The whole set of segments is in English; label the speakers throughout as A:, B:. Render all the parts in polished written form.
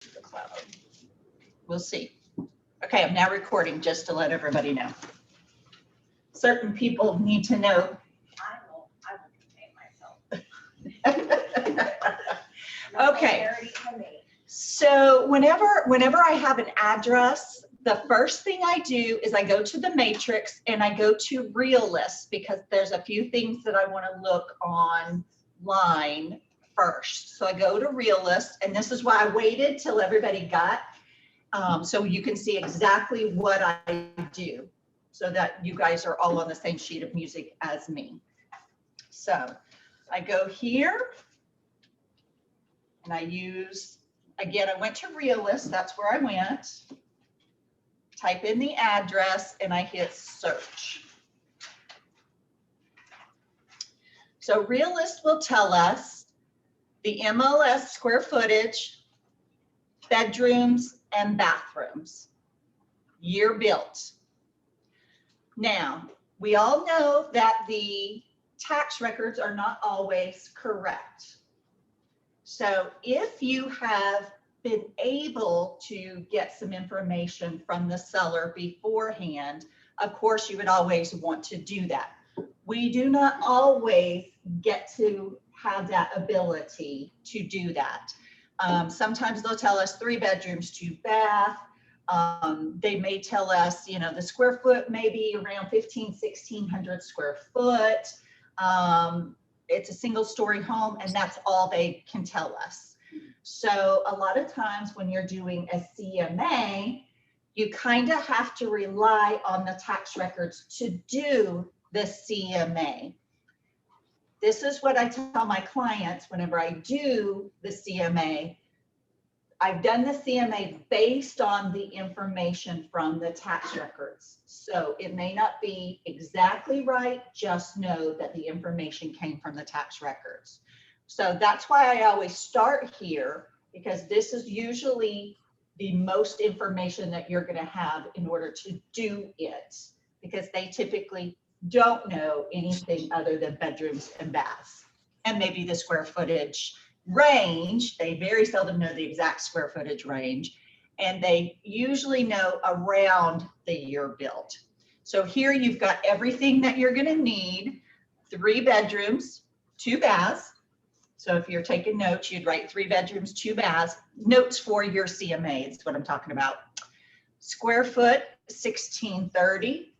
A: the cloud. We'll see. Okay, I'm now recording just to let everybody know. Certain people need to know.
B: I will contain myself.
A: Okay. So whenever I have an address, the first thing I do is I go to the matrix and I go to real list because there's a few things that I want to look online first. So I go to real list, and this is why I waited till everybody got, so you can see exactly what I do so that you guys are all on the same sheet of music as me. So I go here and I use, again, I went to real list, that's where I went. Type in the address and I hit search. So Realist will tell us the MLS square footage, bedrooms and bathrooms, year built. Now, we all know that the tax records are not always correct. So if you have been able to get some information from the seller beforehand, of course, you would always want to do that. We do not always get to have that ability to do that. Sometimes they'll tell us 3 bedrooms, 2 bath. They may tell us, you know, the square foot may be around 1,600 square foot. It's a single story home and that's all they can tell us. So a lot of times when you're doing a CMA, you kind of have to rely on the tax records to do the CMA. This is what I tell my clients whenever I do the CMA. I've done the CMA based on the information from the tax records. So it may not be exactly right, just know that the information came from the tax records. So that's why I always start here, because this is usually the most information that you're going to have in order to do it, because they typically don't know anything other than bedrooms and baths and maybe the square footage range. They very seldom know the exact square footage range, and they usually know around the year built. So here you've got everything that you're going to need: 3 bedrooms, 2 baths. So if you're taking notes, you'd write 3 bedrooms, 2 baths, notes for your CMA is what I'm talking about. Square foot, 1,630.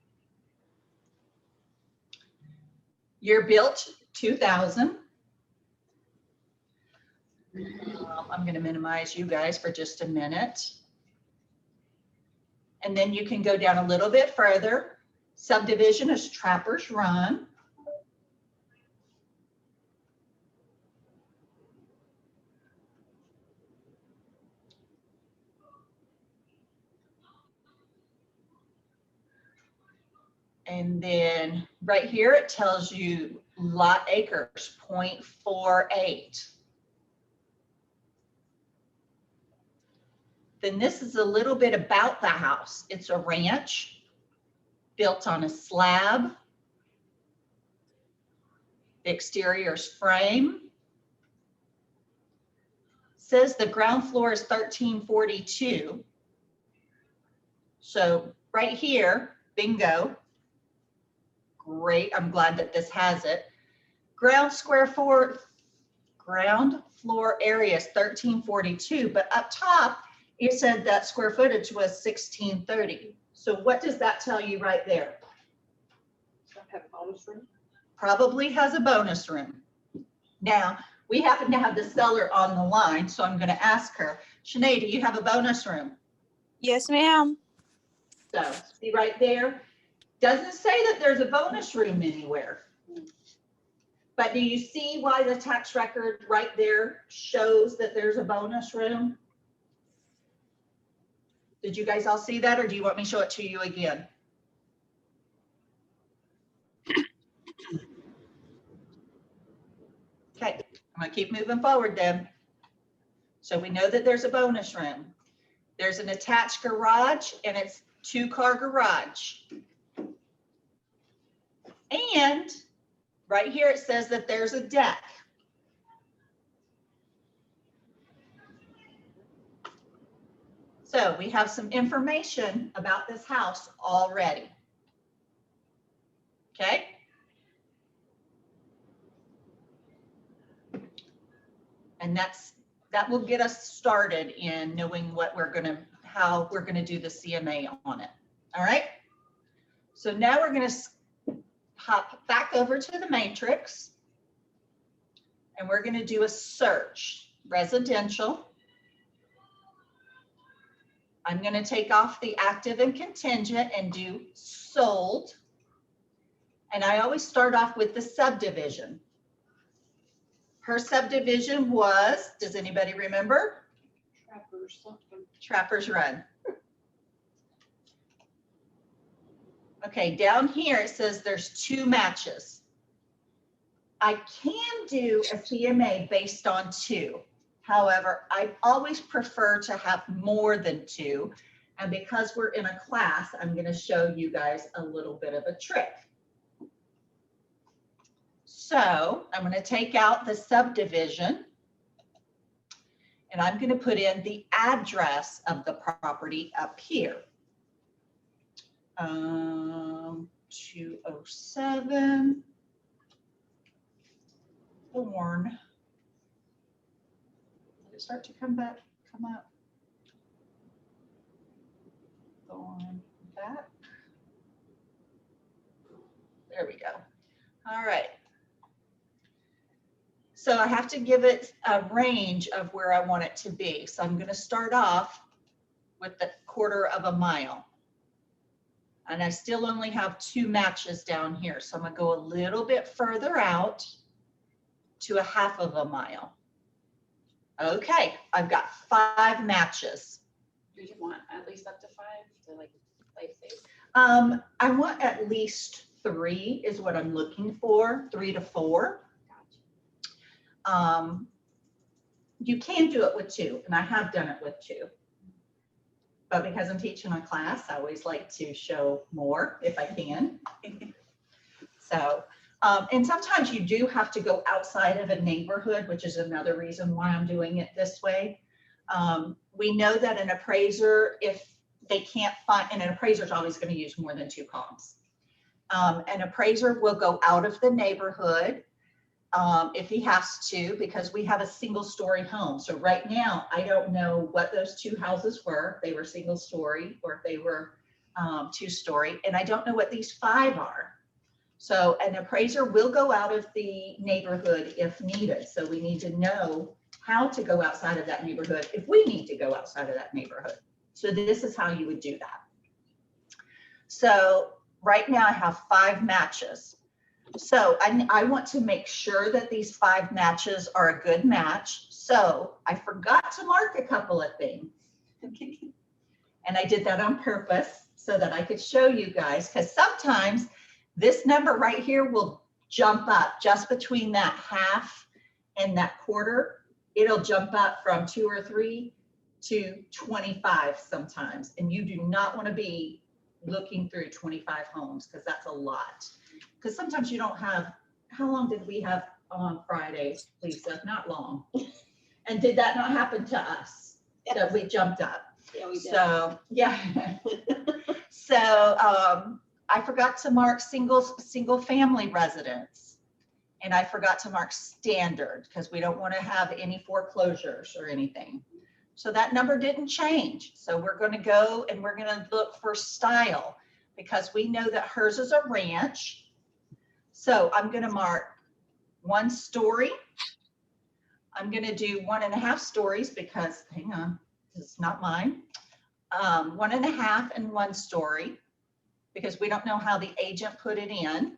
A: Year built, 2000. I'm going to minimize you guys for just a minute. And then you can go down a little bit further. Subdivision is Trappers Run. And then right here, it tells you lot acres, 0.48. Then this is a little bit about the house. It's a ranch built on a slab. The exterior is frame. Says the ground floor is 1342. So right here, bingo. Great, I'm glad that this has it. Ground floor area is 1342, but up top, it said that square footage was 1,630. So what does that tell you right there?
B: Does that have a bonus room?
A: Probably has a bonus room. Now, we happen to have the seller on the line, so I'm going to ask her, Shanae, do you have a bonus room?
C: Yes, ma'am.
A: So see right there, doesn't say that there's a bonus room anywhere. But do you see why the tax record right there shows that there's a bonus room? Did you guys all see that, or do you want me to show it to you again? Okay, I'm going to keep moving forward then. So we know that there's a bonus room. There's an attached garage, and it's 2-car garage. And right here it says that there's a deck. So we have some information about this house already. Okay. And that will get us started in knowing how we're gonna do the CMA on it. All right. So now we're gonna hop back over to the matrix and we're gonna do a search, residential. I'm gonna take off the active and contingent and do sold. And I always start off with the subdivision. Her subdivision was, does anybody remember?
B: Trappers, something.
A: Trappers Run. Okay, down here it says there's 2 matches. I can do a CMA based on 2. However, I always prefer to have more than 2. And because we're in a class, I'm going to show you guys a little bit of a trick. So I'm going to take out the subdivision and I'm going to put in the address of the property up here. 207 Thorn. Did it start to come up? Thorn back. There we go. All right. So I have to give it a range of where I want it to be. So I'm going to start off with the 1/4 mile. And I still only have 2 matches down here. So I'm going to go a little bit further out to 1/2 mile. Okay, I've got 5 matches.
B: Do you want at least up to 5 to like play safe?
A: I want at least 3 is what I'm looking for, 3 to 4. You can do it with 2, and I have done it with 2. But because I'm teaching a class, I always like to show more if I can. So, and sometimes you do have to go outside of a neighborhood, which is another reason why I'm doing it this way. We know that an appraiser, if they can't find, and an appraiser is always going to use more than 2 columns. An appraiser will go out of the neighborhood if he has to, because we have a 1-story home. So right now, I don't know what those 2 houses were, if they were 1-story or if they were 2-story, and I don't know what these 5 are. So an appraiser will go out of the neighborhood if needed. So we need to know how to go outside of that neighborhood if we need to go outside of that neighborhood. So this is how you would do that. So right now I have 5 matches. So I want to make sure that these 5 matches are a good match. So I forgot to mark a couple of things. And I did that on purpose so that I could show you guys, because sometimes this number right here will jump up just between that 1/2 and that 1/4. It'll jump up from 2 or 3 to 25 sometimes. And you do not want to be looking through 25 homes because that's a lot. Because sometimes you don't have, how long did we have on Fridays, Lisa? Not long. And did that not happen to us? That we jumped up?
B: Yeah, we did.
A: So, yeah. So I forgot to mark single family residence. And I forgot to mark standard because we don't want to have any foreclosures or anything. So that number didn't change. So we're going to go and we're going to look for style because we know that hers is a ranch. So I'm going to mark 1 story. I'm going to do 1.5 stories because, hang on, it's not mine. 1.5 and 1 story because we don't know how the agent put it in.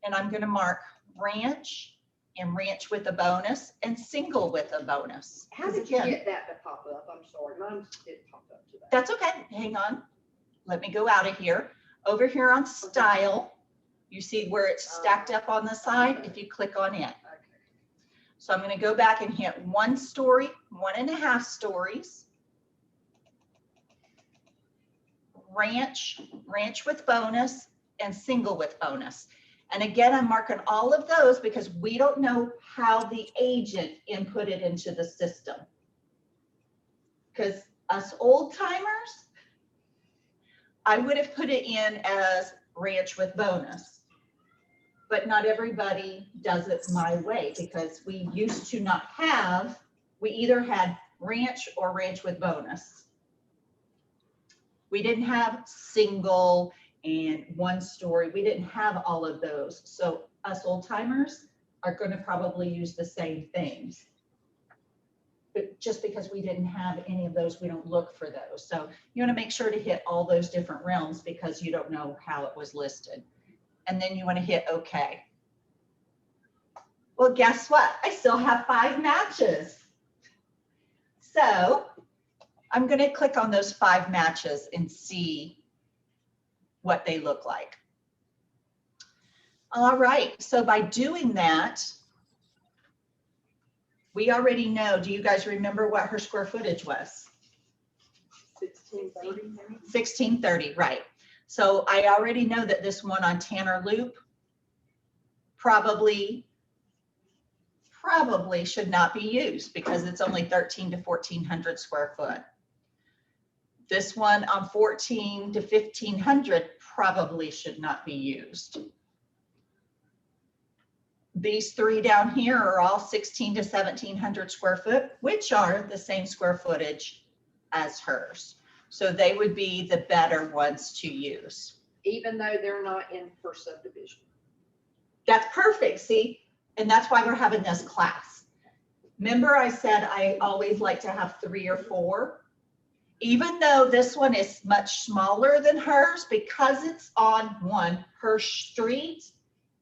A: And I'm going to mark ranch and ranch with a bonus and single with a bonus.
B: How did you get that to pop up? I'm sorry, mine didn't pop up to that.
A: That's okay. Hang on. Let me go out of here. Over here on style, you see where it's stacked up on the side. If you click on it.
B: Okay.
A: So I'm going to go back and hit 1 story, 1.5 stories. Ranch with bonus, and single with bonus. And again, I'm marking all of those because we don't know how the agent input it into the system. Because Us old timers, I would have put it in as ranch with bonus. But not everybody does it my way because we used to not have, we either had ranch or ranch with bonus. We didn't have single and one story. We didn't have all of those. So us old timers are going to probably use the same things. But just because we didn't have any of those, we don't look for those. So you want to make sure to hit all those different realms because you don't know how it was listed. And then you want to hit OK. Well, guess what? I still have 5 matches. So I'm going to click on those 5 matches and see what they look like. All right, so by doing that, we already know, do you guys remember what her square footage was?
B: 1630.
A: 1630, right. So I already know that this one on Tanner Loop probably should not be used because it's only 13 to 1400 square foot. This one on 14 to 1500 probably should not be used. These 3 down here are all 16 to 1700 square foot, which are the same square footage as hers. So they would be the better ones to use.
B: Even though they're not in her subdivision.
A: That's perfect, see? And that's why we're having this class. Remember I said I always like to have 3 or 4? Even though this one is much smaller than hers, because it's on her street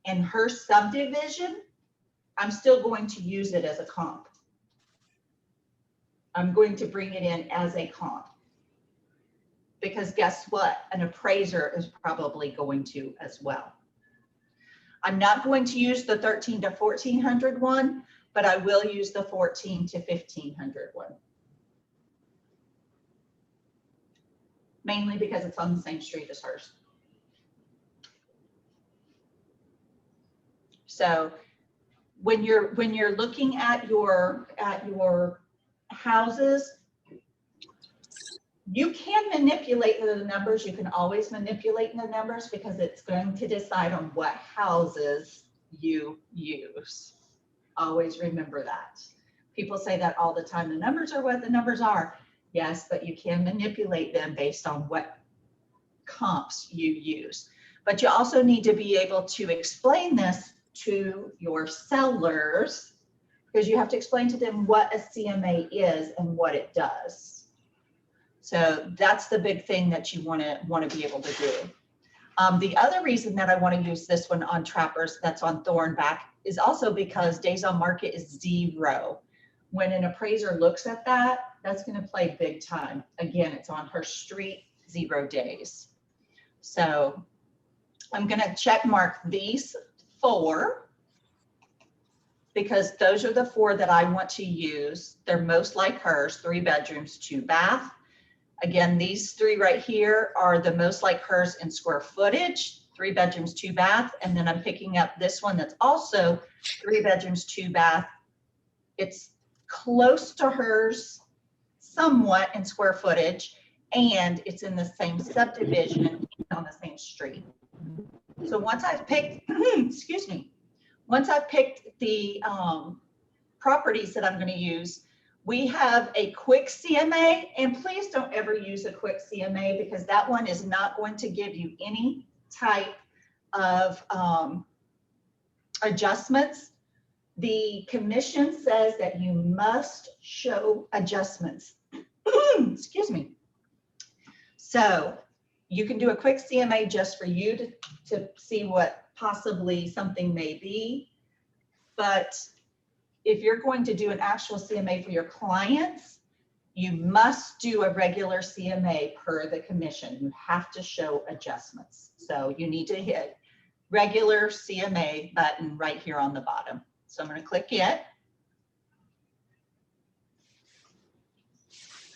A: and her subdivision, I'm still going to use it as a comp. I'm going to bring it in as a comp. Because guess what? An appraiser is probably going to as well. I'm not going to use the 13 to 1400 one, but I will use the 14 to 1500 one. Mainly because it's on the same street as hers. So when you're looking at your houses, you can manipulate the numbers. You can always manipulate the numbers because it's going to decide on what houses you use. Always remember that. People say that all the time. The numbers are what the numbers are. Yes, but you can manipulate them based on what comps you use. But you also need to be able to explain this to your sellers because you have to explain to them what a CMA is and what it does. So that's the big thing that you want to be able to do. The other reason that I want to use this one on trappers that's on Thornback is also because days on market is 0. When an appraiser looks at that, that's going to play big time. Again, it's on her street, 0 days. So I'm going to check mark these 4 because those are the 4 that I want to use. They're most like hers, 3 bedrooms, 2 bath. Again, these 3 right here are the most like hers in square footage, 3 bedrooms, 2 bath. And then I'm picking up this one that's also 3 bedrooms, 2 bath. It's close to hers somewhat in square footage, and it's in the same subdivision on the same street. So once I've picked, excuse me, once I've picked the properties that I'm going to use, we have a quick CMA, and please don't ever use a quick CMA because that one is not going to give you any type of adjustments. The commission says that you must show adjustments. Excuse me. So you can do a quick CMA just for you to see what possibly something may be. But if you're going to do an actual CMA for your clients, you must do a regular CMA per the commission. You have to show adjustments. So you need to hit regular CMA button right here on the bottom. So I'm going to click it.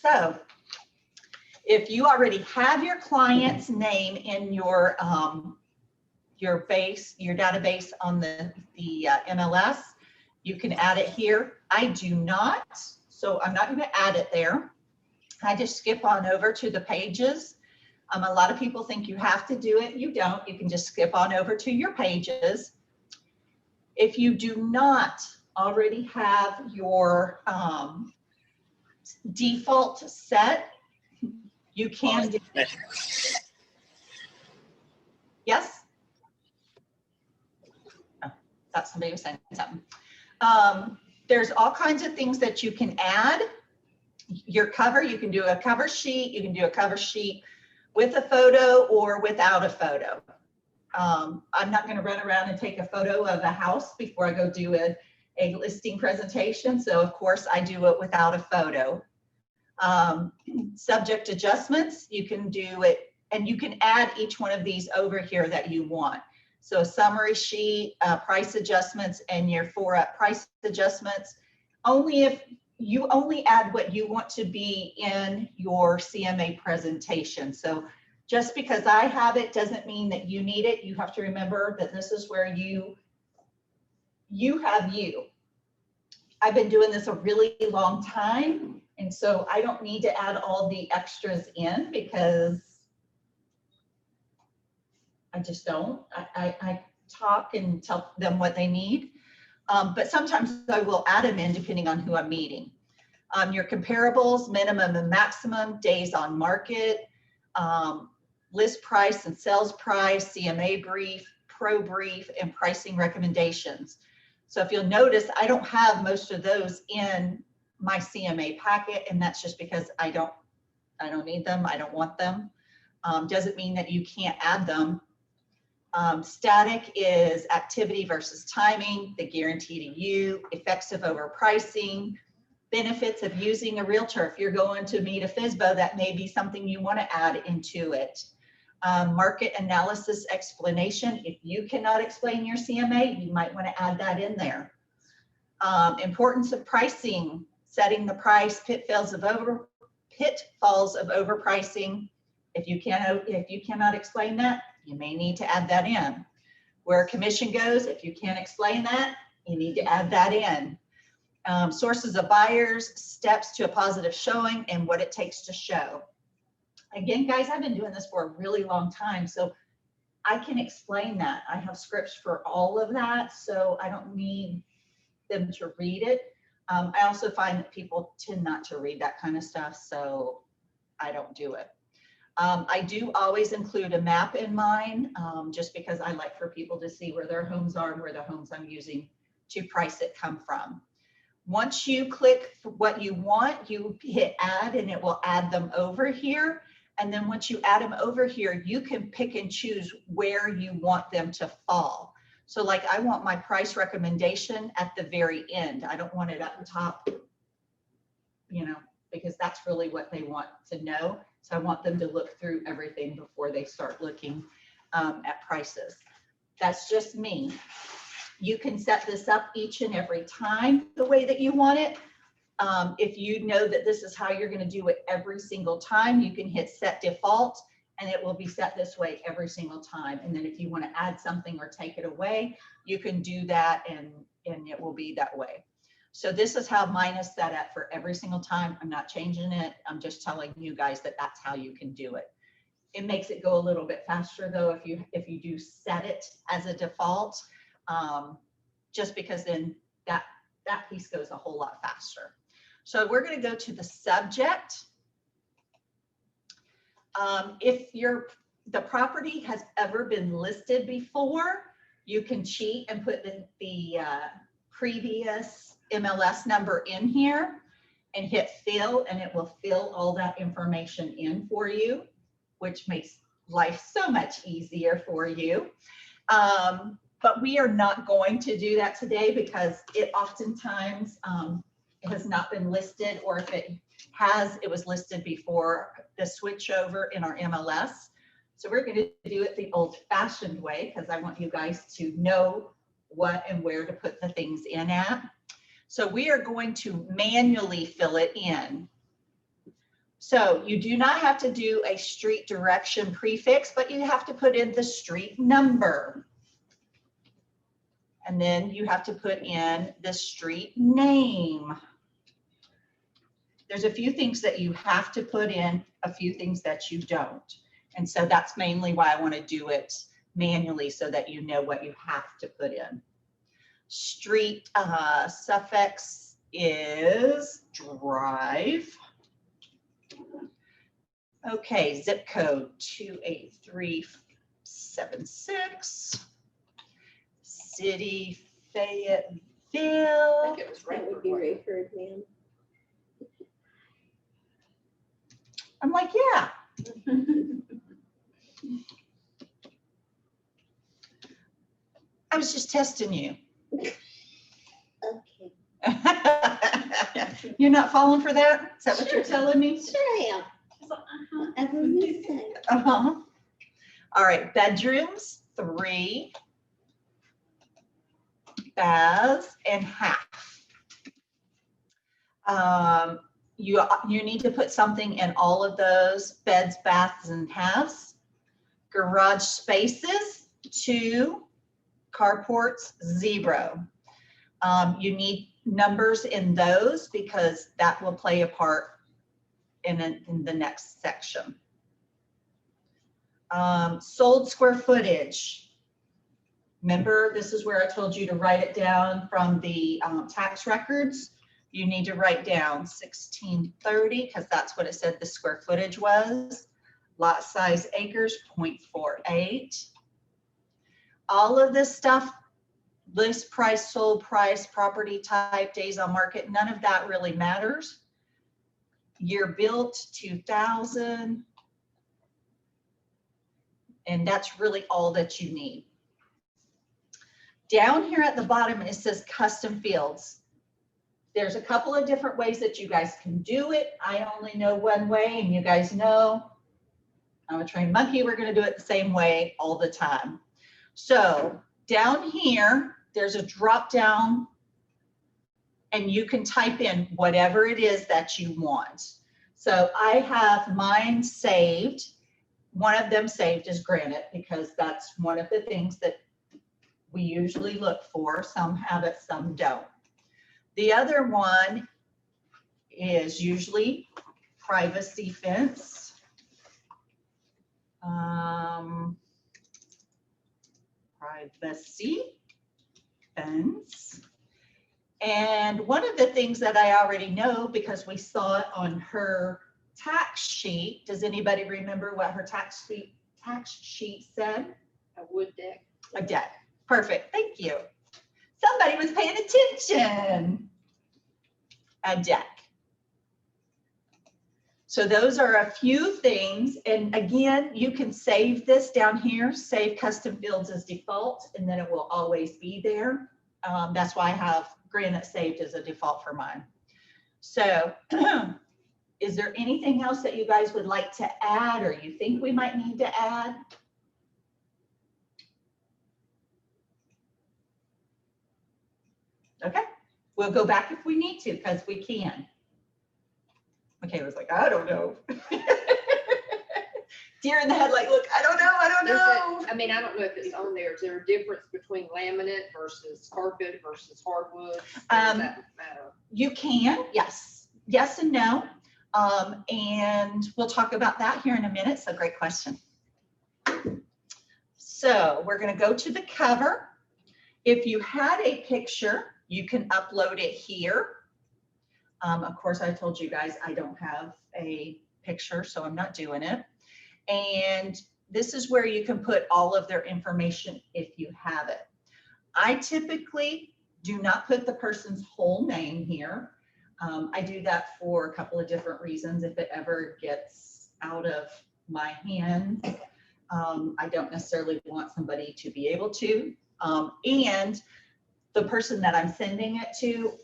A: So if you already have your client's name in your database on the MLS, you can add it here. I do not, so I'm not going to add it there. I just skip on over to the pages. A lot of people think you have to do it. You don't. You can just skip on over to your pages. If you do not already have your default set, you can do it. Yes? Oh, thought somebody was saying something. There's all kinds of things that you can add. Your cover, you can do a cover sheet. You can do a cover sheet with a photo or without a photo. I'm not going to run around and take a photo of a house before I go do a listing presentation. So of course I do it without a photo. Subject adjustments, you can do it, and you can add each one of these over here that you want. So a summary sheet, price adjustments, and your 4-up price adjustments. Only if you only add what you want to be in your CMA presentation. So just because I have it doesn't mean that you need it. You have to remember that this is where you have you. I've been doing this a really long time, and so I don't need to add all the extras in because I just don't. I talk and tell them what they need, but sometimes I will add them in depending on who I'm meeting. Your comparables, minimum and maximum, days on market, list price and sales price, CMA brief, pro brief, and pricing recommendations. So if you'll notice, I don't have most of those in my CMA packet, and that's just because I don't need them. I don't want them. Doesn't mean that you can't add them. Static is activity versus timing, the guarantee to you, effects of overpricing, benefits of using a realtor. If you're going to meet a FSBO, that may be something you want to add into it. Market analysis explanation. If you cannot explain your CMA, you might want to add that in there. Importance of pricing, setting the price, pitfalls of overpricing. If you cannot explain that, you may need to add that in. Where commission goes, if you can't explain that, you need to add that in. Sources of buyers, steps to a positive showing, and what it takes to show. Again, guys, I've been doing this for a really long time, so I can explain that. I have scripts for all of that, so I don't need them to read it. I also find that people tend not to read that kind of stuff, so I don't do it. I do always include a map in mine, just because I like for people to see where their homes are and where the homes I'm using to price it come from. Once you click what you want, you hit add and it will add them over here. And then once you add them over here, you can pick and choose where you want them to fall. So like I want my price recommendation at the very end. I don't want it up top, you know, because that's really what they want to know. So I want them to look through everything before they start looking at prices. That's just me. You can set this up each and every time the way that you want it. If you know that this is how you're going to do it every single time, you can hit set default and it will be set this way every single time. And then if you want to add something or take it away, you can do that and it will be that way. So this is how mine is set up for every single time. I'm not changing it. I'm just telling you guys that that's how you can do it. It makes it go a little bit faster though if you do set it as a default, just because then that piece goes a whole lot faster. So we're going to go to the subject. If the property has ever been listed before, you can cheat and put the previous MLS number in here and hit fill, and it will fill all that information in for you, which makes life so much easier for you. But we are not going to do that today because it oftentimes has not been listed, or if it has, it was listed before the switchover in our MLS. So we're going to do it the old-fashioned way because I want you guys to know what and where to put the things in at. So we are going to manually fill it in. So you do not have to do a street direction prefix, but you have to put in the street number. And then you have to put in the street name. There's a few things that you have to put in, a few things that you don't. And so that's mainly why I want to do it manually so that you know what you have to put in. Street suffix is drive. Okay, zip code 28376. City Fayetteville.
B: I think it was
D: That would
B: Rayford,
D: be
B: wasn't it?
D: Rayford, ma'am.
A: I'm like, yeah. I was just testing you.
D: Okay,
A: You're not falling for that? Is that what you're telling me?
D: sure I am. Whatever you say.
A: Uh-huh. All right, bedrooms, 3. Baths and half. You need to put something in all of those: beds, baths, and halves. Garage spaces, 2. Carports, 0. You need numbers in those because that will play a part in the next section. Sold square footage. Remember, this is where I told you to write it down from the tax records. You need to write down 1630 because that's what it said the square footage was. Lot size acres, 0.48. All of this stuff, list price, sold price, property type, days on market, none of that really matters. Year built, 2000. And that's really all that you need. Down here at the bottom, it says custom fields. There's a couple of different ways that you guys can do it. I only know one way, and you guys know I'm a trained monkey. We're going to do it the same way all the time. So down here, there's a drop down, and you can type in whatever it is that you want. So I have mine saved. One of them saved is granite because that's one of the things that we usually look for. Some have it, some don't. The other one is usually privacy fence. Privacy fence. And one of the things that I already know because we saw it on her tax sheet. Does anybody remember what her tax sheet said?
B: A wood deck.
A: A deck. Perfect. Thank you. Somebody was paying attention. A deck. So those are a few things. And again, you can save this down here, save custom fields as default, and then it will always be there. That's why I have granite saved as a default for mine. So is there anything else that you guys would like to add or you think we might need to add? Okay, we'll go back if we need to because we can. Okay, I was like, I don't know. Deer in the headlight, look, I don't know, I don't know.
B: I mean, I don't know if it's on there. Is there a difference between laminate versus carpet versus hardwood? Does that matter?
A: You can, yes. Yes and no. And we'll talk about that here in a minute. So great question. So we're going to go to the cover. If you had a picture, you can upload it here. Of course, I told you guys I don't have a picture, so I'm not doing it. And this is where you can put all of their information if you have it. I typically do not put the person's whole name here. I do that for a couple of different reasons. If it ever gets out of my hands, I don't necessarily want somebody to be able to. And the person that I'm sending it to,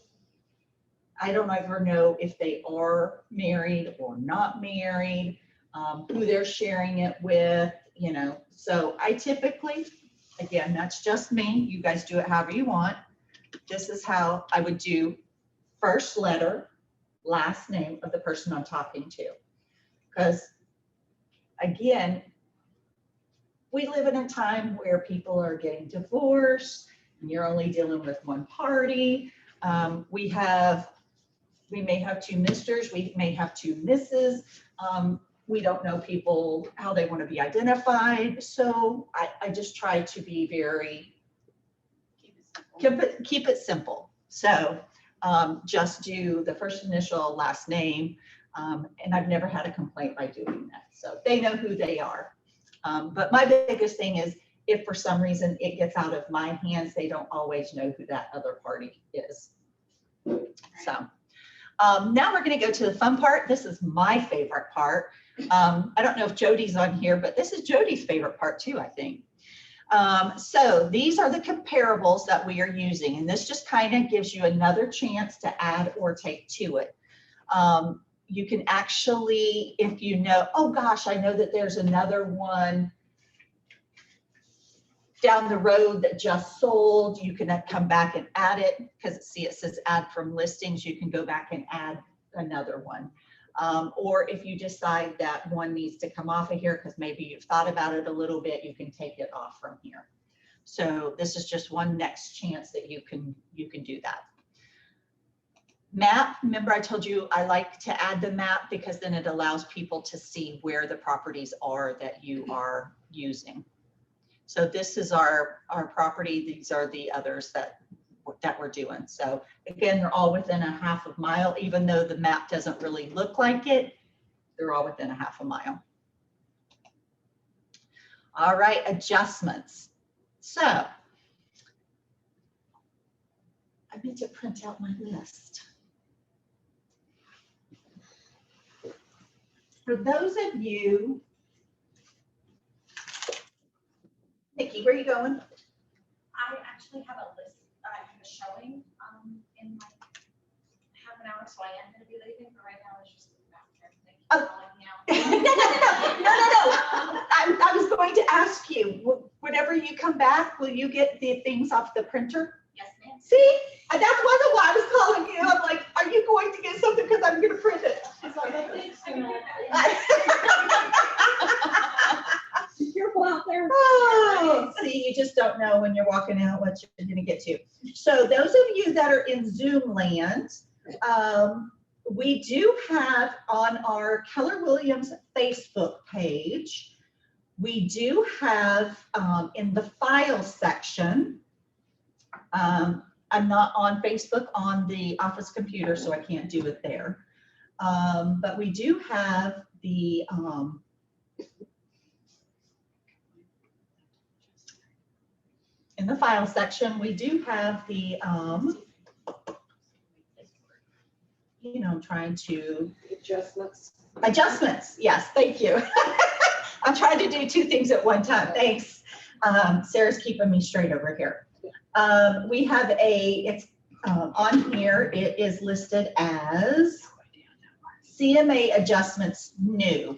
A: I don't ever know if they are married or not married, who they're sharing it with, you know. So I typically, again, that's just me. You guys do it however you want. This is how I would do first letter, last name of the person I'm talking to. Because again, we live in a time where people are getting divorced and you're only dealing with one party. We have We may have two Misters, we may have two Misses. We don't know people, how they want to be identified. So I just try to be very, keep it simple. So just do the first initial, last name. And I've never had a complaint by doing that. So they know who they are. But my biggest thing is if for some reason it gets out of my hands, they don't always know who that other party is. So now we're going to go to the fun part. This is my favorite part. I don't know if Jody's on here, but this is Jody's favorite part too, I think. So these are the comparables that we are using, and this just kind of gives you another chance to add or take to it. You can actually, if you know, oh gosh, I know that there's another one down the road that just sold, you can come back and add it because see, it says add from listings. You can go back and add another one. Or if you decide that one needs to come off of here because maybe you've thought about it a little bit, you can take it off from here. So this is just one next chance that you can do that. Map, remember I told you I like to add the map because then it allows people to see where the properties are that you are using. So this is our property. These are the others that we're doing. So again, they're all within a half a mile, even though the map doesn't really look like it, they're all within a half a mile. All right, adjustments. So I meant to print out my list. For those of you, Nikki, where are you going?
E: I actually have a list, I have a showing in like half an hour, so I am gonna be leaving, but right now it's just the bathroom. Thank you for calling me out.
A: No. I was going to ask you, whenever you come back, will you get the things off the printer?
E: Yes, ma'am.
A: See, and that's why I was calling you. I'm like, are you going to get something because I'm going to print it?
E: She's like, I think so.
D: Be careful out there.
A: Oh, see, you just don't know when you're walking out what you're going to get to. So those of you that are in Zoom land, we do have on our Keller Williams Facebook page, we do have in the file section, I'm not on Facebook on the office computer, so I can't do it there. But we do have the in the file section, we do have the you know, I'm trying to adjustments. Yes, thank you. I'm trying to do two things at one time. Thanks. Sarah's keeping me straight over here. We have it's on here, it is listed as CMA adjustments new.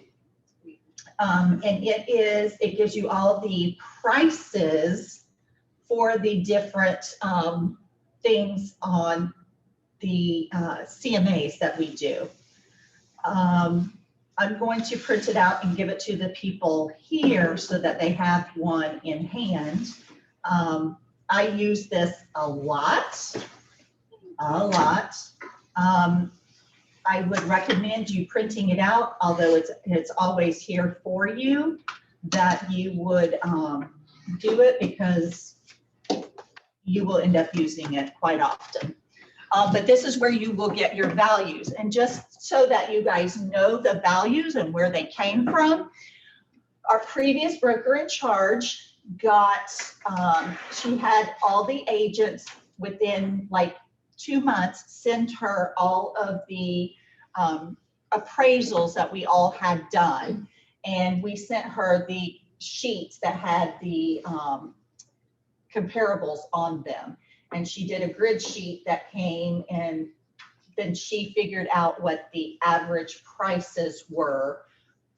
A: And it gives you all the prices for the different things on the CMAs that we do. I'm going to print it out and give it to the people here so that they have one in hand. I use this a lot. I would recommend you printing it out, although it's always here for you, that you would do it because you will end up using it quite often. But this is where you will get your values. And just so that you guys know the values and where they came from, our previous broker in charge got, she had all the agents within like 2 months send her all of the appraisals that we all had done. And we sent her the sheets that had the comparables on them. And she did a grid sheet that came, and then she figured out what the average prices were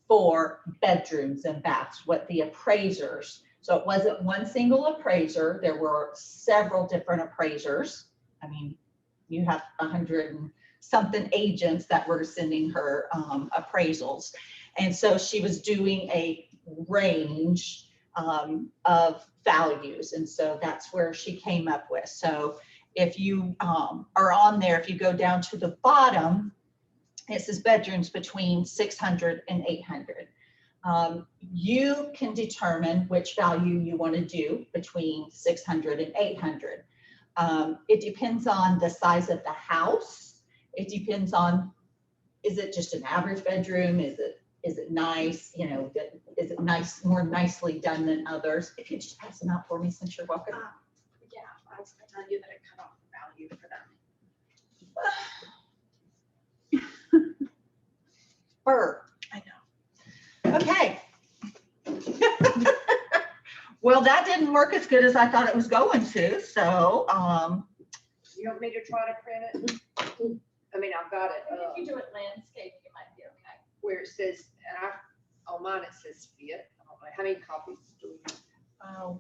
A: for bedrooms and baths, what the appraisers. So it wasn't one single appraiser. There were several different appraisers. I mean, you have 100 and something agents that were sending her appraisals. And so she was doing a range of values. And so that's where she came up with. So if you are on there, if you go down to the bottom, it says bedrooms between 600 and 800. You can determine which value you want to do between 600 and 800. It depends on the size of the house. It depends on, is it just an average bedroom? Is it nice? You know, is it nice, more nicely done than others? If you just pass them out for me since you're walking.
E: Yeah, I was gonna tell you that it cut off the value for them.
A: Burr.
E: I know.
A: Okay. Well, that didn't work as good as I thought it was going to. So,
B: You want me to try to print it? I mean, I've got it,
E: I think if you do it landscape, you might be okay.
B: where it says, and on mine it says fit. I don't know, how many copies do we have?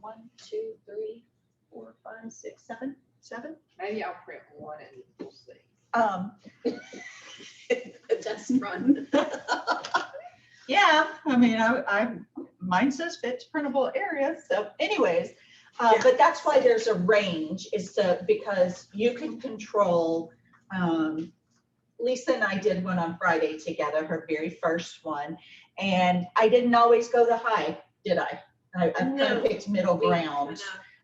A: 1, 2, 3, 4, 5, 6, 7, 7.
B: Maybe I'll print one and we'll see.
E: Test run.
A: Yeah, I mean, mine says fit to printable area. So anyways, but that's why there's a range, is because you can control, Lisa and I did one on Friday together, her very first one. And I didn't always go to high, did I? I kind
E: No.
A: of picked middle ground.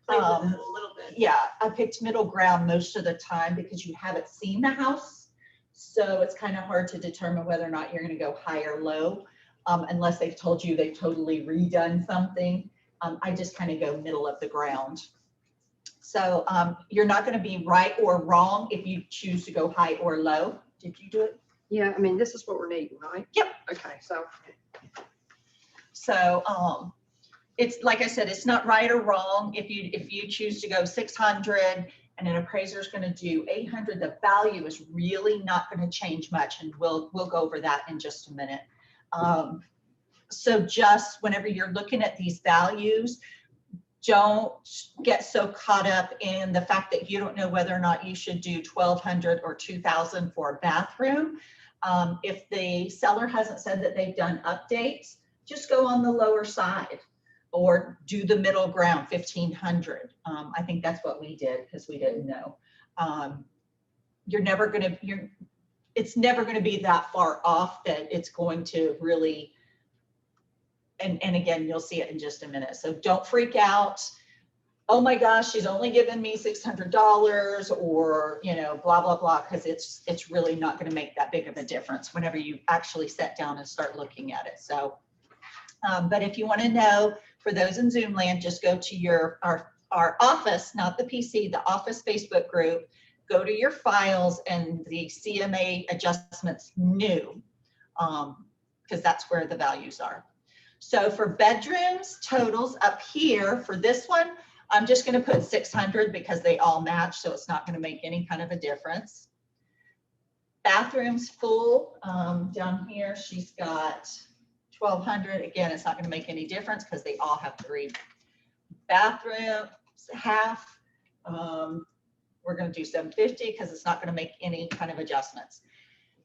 E: Played with it a little bit.
A: Yeah, I picked middle ground most of the time because you haven't seen the house. So it's kind of hard to determine whether or not you're going to go high or low, unless they've told you they've totally redone something. I just kind of go middle of the ground. So you're not going to be right or wrong if you choose to go high or low. Did you do it?
B: Yeah, I mean, this is what we're needing, right?
A: Yep.
B: Okay, so.
A: So it's like I said, it's not right or wrong. If you choose to go 600 and an appraiser is going to do 800, the value is really not going to change much, and we'll go over that in just a minute. So just whenever you're looking at these values, don't get so caught up in the fact that you don't know whether or not you should do 1,200 or 2,000 for a bathroom. If the seller hasn't said that they've done updates, just go on the lower side or do the middle ground, 1,500. I think that's what we did because we didn't know. It's never going to be that far off that it's going to really, and again, you'll see it in just a minute. So don't freak out. Oh my gosh, she's only given me $600 or, you know, blah, blah, blah, because it's really not going to make that big of a difference whenever you actually sit down and start looking at it. So, but if you want to know, for those in Zoom land, just go to our office, not the PC, the office Facebook group, go to your files and the CMA adjustments new, because that's where the values are. So for bedrooms totals up here for this one, I'm just going to put 600 because they all match, so it's not going to make any kind of a difference. Bathrooms full, down here she's got 1,200. Again, it's not going to make any difference because they all have 3. Bathrooms half, we're going to do 750 because it's not going to make any kind of adjustments.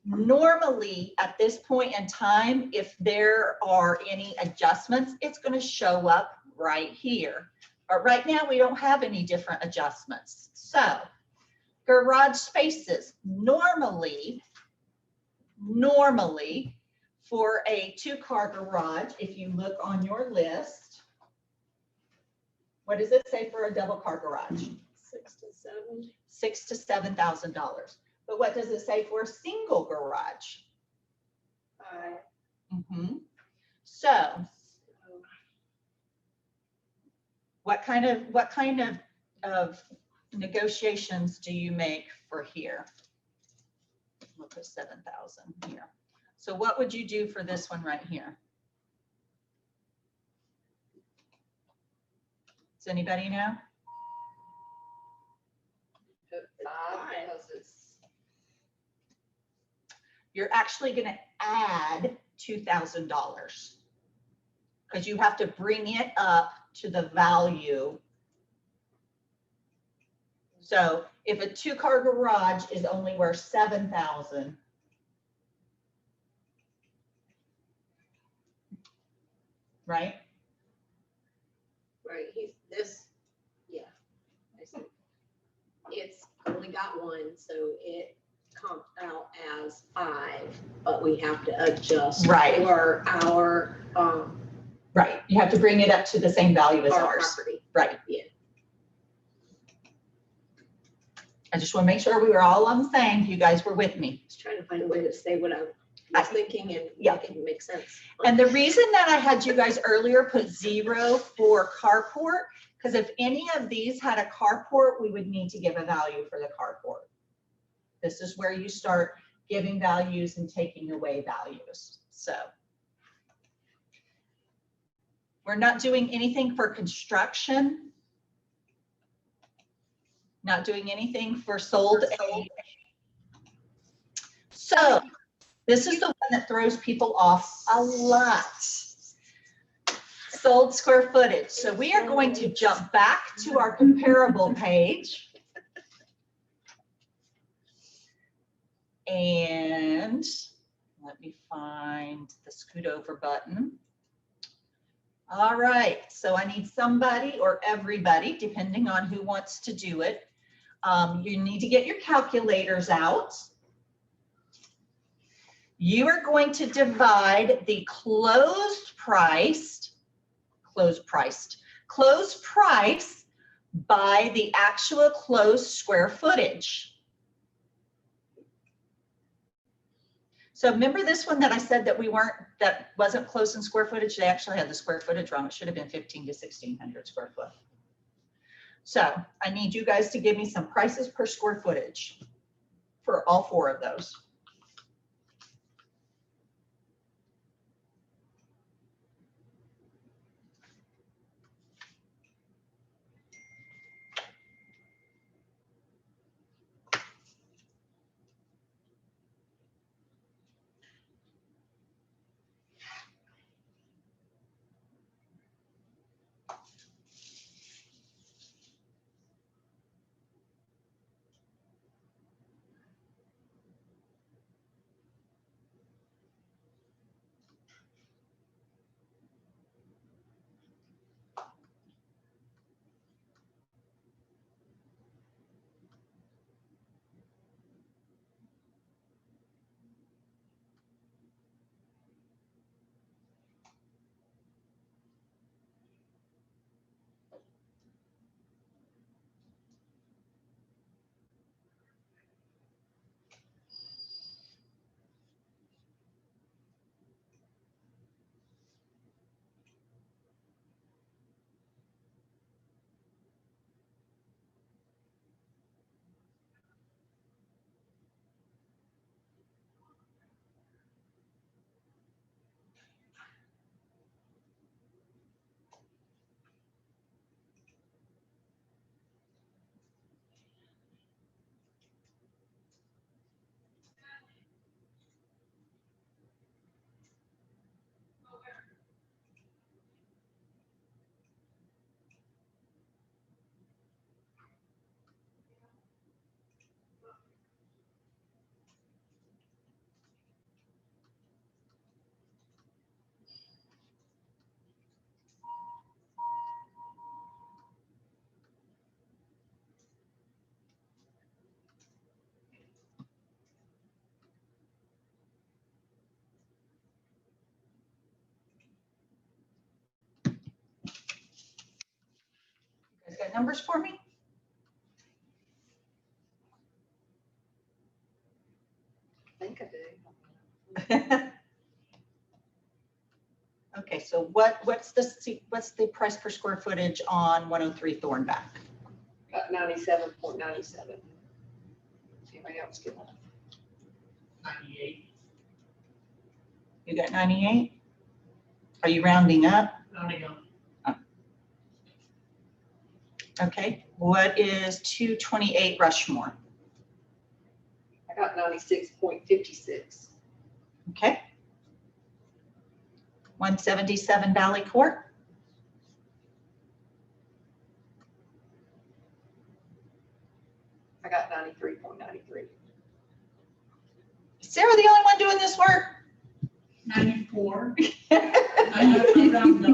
A: Normally at this point in time, if there are any adjustments, it's going to show up right here. But right now we don't have any different adjustments. So garage spaces, normally for a 2-car garage, if you look on your list, what does it say for a double car garage? $6,000 to $7,000. But what does it say for a single garage? So what kind of negotiations do you make for here? We'll put 7,000 here. So what would you do for this one right here? Does anybody know?
B: Put 5 because it's.
A: You're actually going to add $2,000 because you have to bring it up to the value. So if a 2-car garage is only worth 7,000, right?
D: Right, yeah. I see. It's so it comes out as 5, but we have to adjust
A: Right.
D: for our,
A: Right, you have to bring it up to the same value as
D: our
A: ours.
D: property.
A: Right.
D: Yeah.
A: I just want to make sure we were all on the same, you guys were with me.
D: Just trying to find a way to say what I was thinking and
A: Yeah.
D: make it make sense.
A: And the reason that I had you guys earlier put 0 for carport, because if any of these had a carport, we would need to give a value for the carport. This is where you start giving values and taking away values. So we're not doing anything for construction. Not doing anything for sold. So this is the one that throws people off a lot. Sold square footage. So we are going to jump back to our comparable page. And let me find the scoot over button. All right, so I need somebody or everybody, depending on who wants to do it. You need to get your calculators out. You are going to divide the closed price by the actual closed square footage. So remember this one that I said that that wasn't close in square footage? They actually had the square footage wrong. It should have been 15 to 1600 square foot. So I need you guys to give me some prices per square footage for all 4 of those. You guys got numbers for me?
B: I think I do.
A: Okay, so what's the price per square footage on 103 Thornback?
B: About 97.97. Anybody else get one?
F: 98.
A: You got 98? Are you rounding up?
F: Rounding up.
A: Okay, what is 228 Rushmore?
B: I got 96.56.
A: Okay. 177 Valley Court?
B: I got 93.93.
A: Is Sarah the only one doing this work?
F: 94. I rounded up on the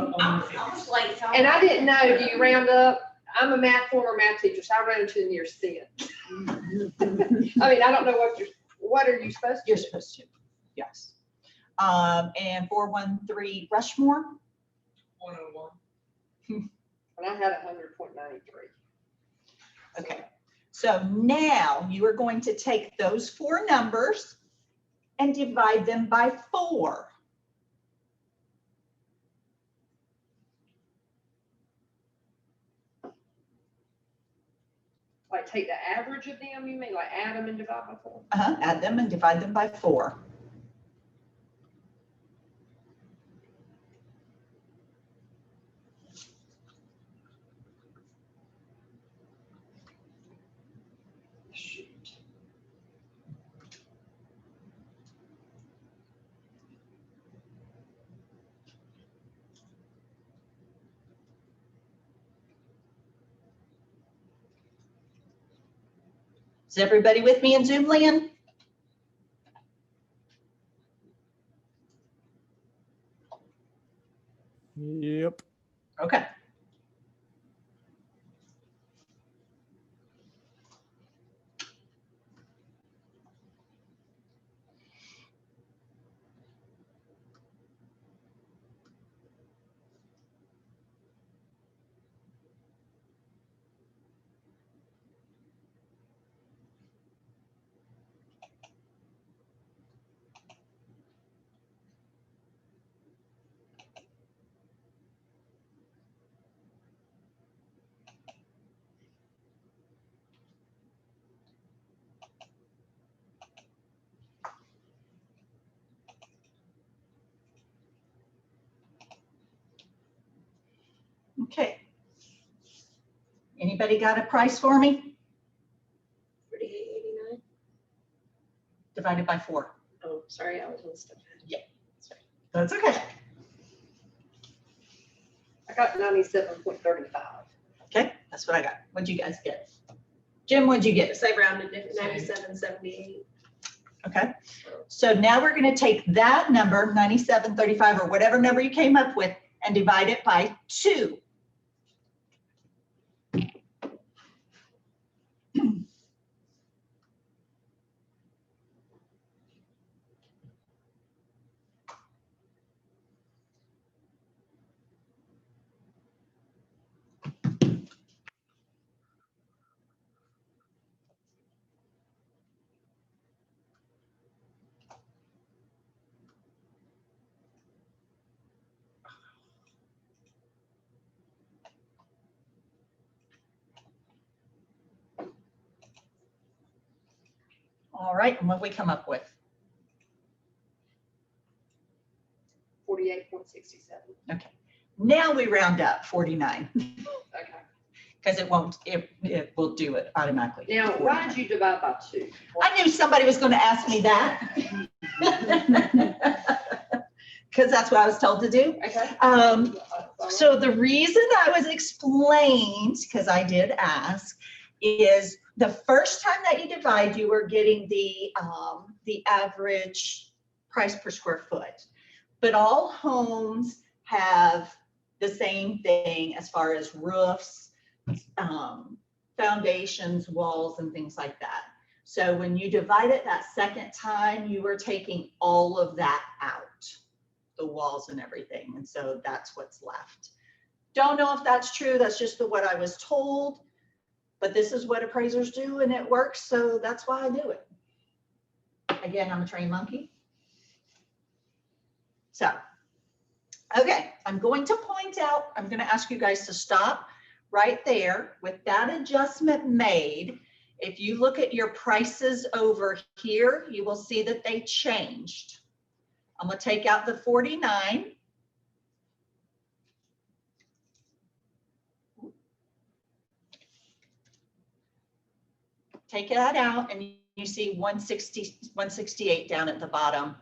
E: I was late, so.
B: And I didn't know, do you round up? I'm a former math teacher, so I ran into near sin. I mean, I don't know what are you supposed to?
A: You're supposed to, yes. And 413 Rushmore.
F: 101.
B: And I had 100.93.
A: Okay, so now you are going to take those four numbers and divide them by 4.
B: Like take the average of them, you mean, like add them and divide by 4?
A: Add them and divide them by 4.
B: Shoot.
A: Is everybody with me in Zoom land?
G: Yep.
A: Okay. Okay. Anybody got a price for me?
D: 38.89.
A: Divided by 4.
D: Oh, sorry, I was on stuff.
A: That's okay.
B: I got 97.35.
A: Okay, that's what I got. What'd you guys get? Jim, what'd you get?
D: Say rounded to 97.78.
A: Okay, so now we're going to take that number, 97.35 or whatever number you came up with, and divide it by 2. All right, and what we come up with?
B: 48.67.
A: Okay, now we round up 49
B: Okay.
A: because it will do it automatically.
B: Now, why did you divide by 2?
A: I knew somebody was going to ask me that. Because that's what I was told to do.
B: Okay.
A: So the reason I was explained, because I did ask, is the first time that you divide, you were getting the average price per square foot. But all homes have the same thing as far as roofs, foundations, walls, and things like that. So when you divide it that second time, you were taking all of that out, the walls and everything. And so that's what's left. Don't know if that's true. That's just what I was told. But this is what appraisers do and it works. So that's why I do it. Again, I'm a trained monkey. So, okay, I'm going to point out, I'm going to ask you guys to stop right there with that adjustment made. If you look at your prices over here, you will see that they changed. I'm going to take out the 49. Take that out and you see 168 down at the bottom,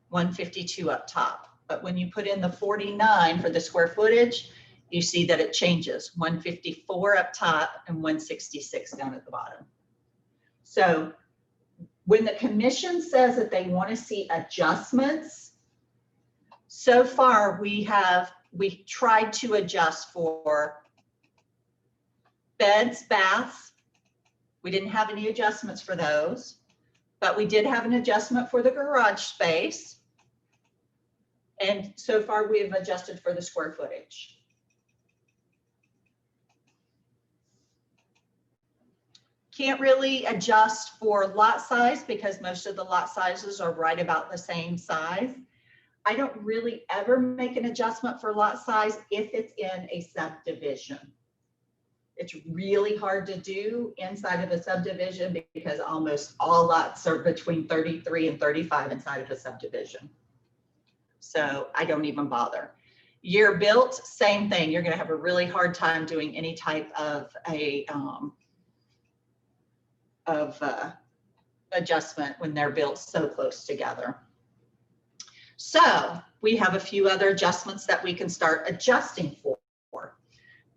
A: 152 up top. But when you put in the 49 for the square footage, you see that it changes, 154 up top and 166 down at the bottom. So when the commission says that they want to see adjustments, so far we tried to adjust for Beds, baths, we didn't have any adjustments for those, but we did have an adjustment for the garage space. And so far we have adjusted for the square footage. Can't really adjust for lot size because most of the lot sizes are right about the same size. I don't really ever make an adjustment for lot size if it's in a subdivision. It's really hard to do inside of a subdivision because almost all lots are between 33 and 35 inside of a subdivision. So I don't even bother. Year built, same thing. You're going to have a really hard time doing any type of a adjustment when they're built so close together. So we have a few other adjustments that we can start adjusting for.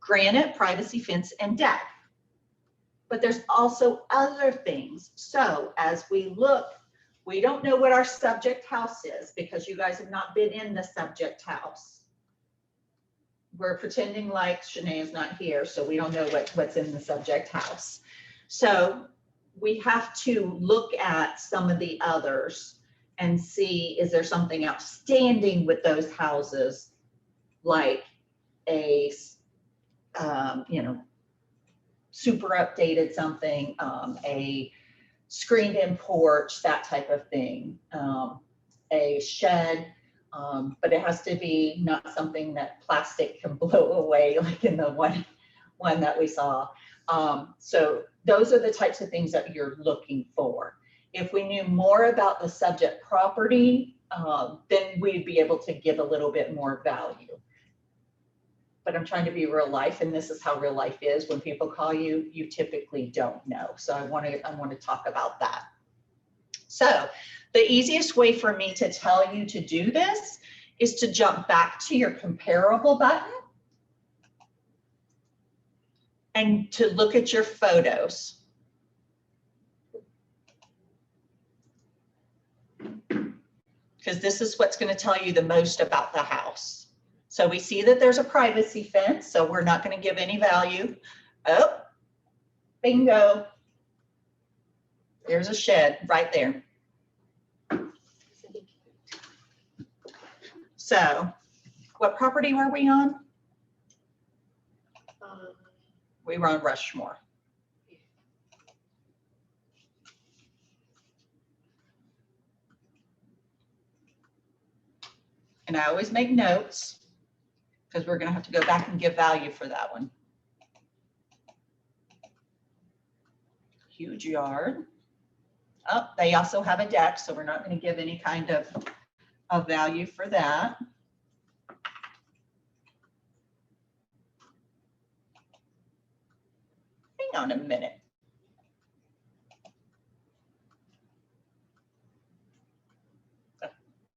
A: Granite, privacy fence, and deck. But there's also other things. So as we look, we don't know what our subject house is because you guys have not been in the subject house. We're pretending like Shanae is not here, so we don't know what's in the subject house. So we have to look at some of the others and see, is there something outstanding with those houses, like a super updated something, a screened in porch, that type of thing, a shed, but it has to be not something that plastic can blow away like in the one that we saw. So those are the types of things that you're looking for. If we knew more about the subject property, then we'd be able to give a little bit more value. But I'm trying to be real life, and this is how real life is. When people call you, you typically don't know. So I want to talk about that. So the easiest way for me to tell you to do this is to jump back to your comparable button and to look at your photos. Because this is what's going to tell you the most about the house. So we see that there's a privacy fence, so we're not going to give any value. Oh, bingo. There's a shed right there. So what property were we on? We were on Rushmore. And I always make notes because we're going to have to go back and give value for that one. Huge yard. Oh, they also have a deck, so we're not going to give any kind of value for that. Hang on a minute.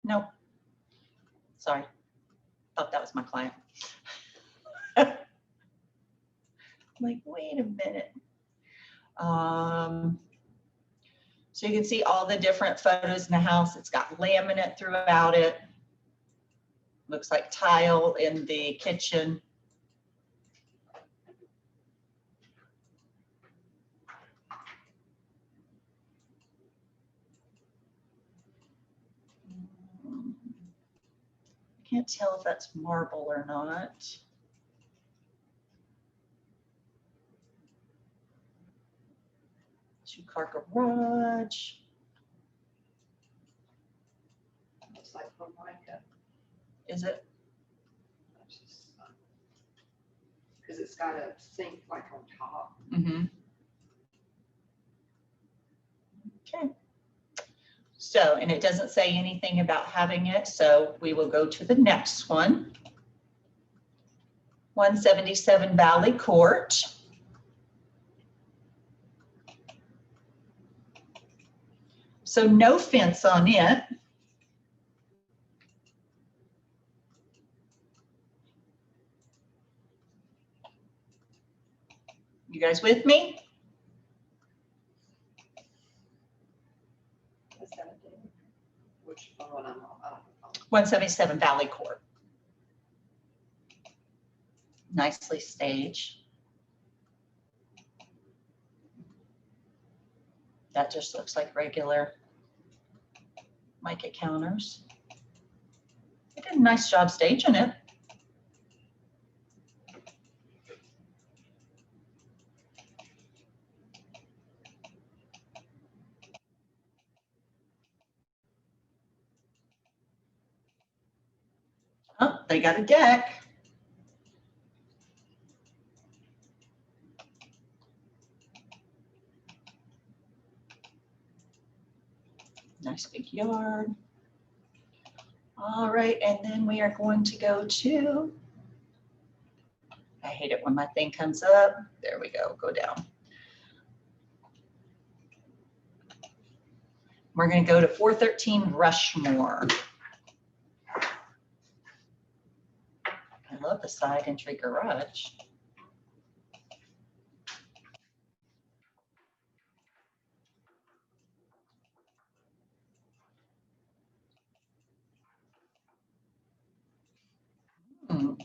A: No, sorry. Thought that was my client. I'm like, wait a minute. So you can see all the different photos in the house. It's got laminate throughout it. Looks like tile in the kitchen. Can't tell if that's marble or not. Two-car garage.
B: Looks like Formica.
A: Is it?
B: Because it's got a sink like on top.
A: Mm-hmm. Okay. So, and it doesn't say anything about having it, so we will go to the next one. 177 Valley Court. So no fence on it. You guys with me?
B: Which one I'm on?
A: 177 Valley Court. Nicely staged. That just looks like regular mica counters. They did a nice job staging it. Oh, they got a deck. Nice big yard. All right, and then we are going to go to, I hate it when my thing comes up. There we go, go down. We're going to go to 413 Rushmore. I love the side entry garage.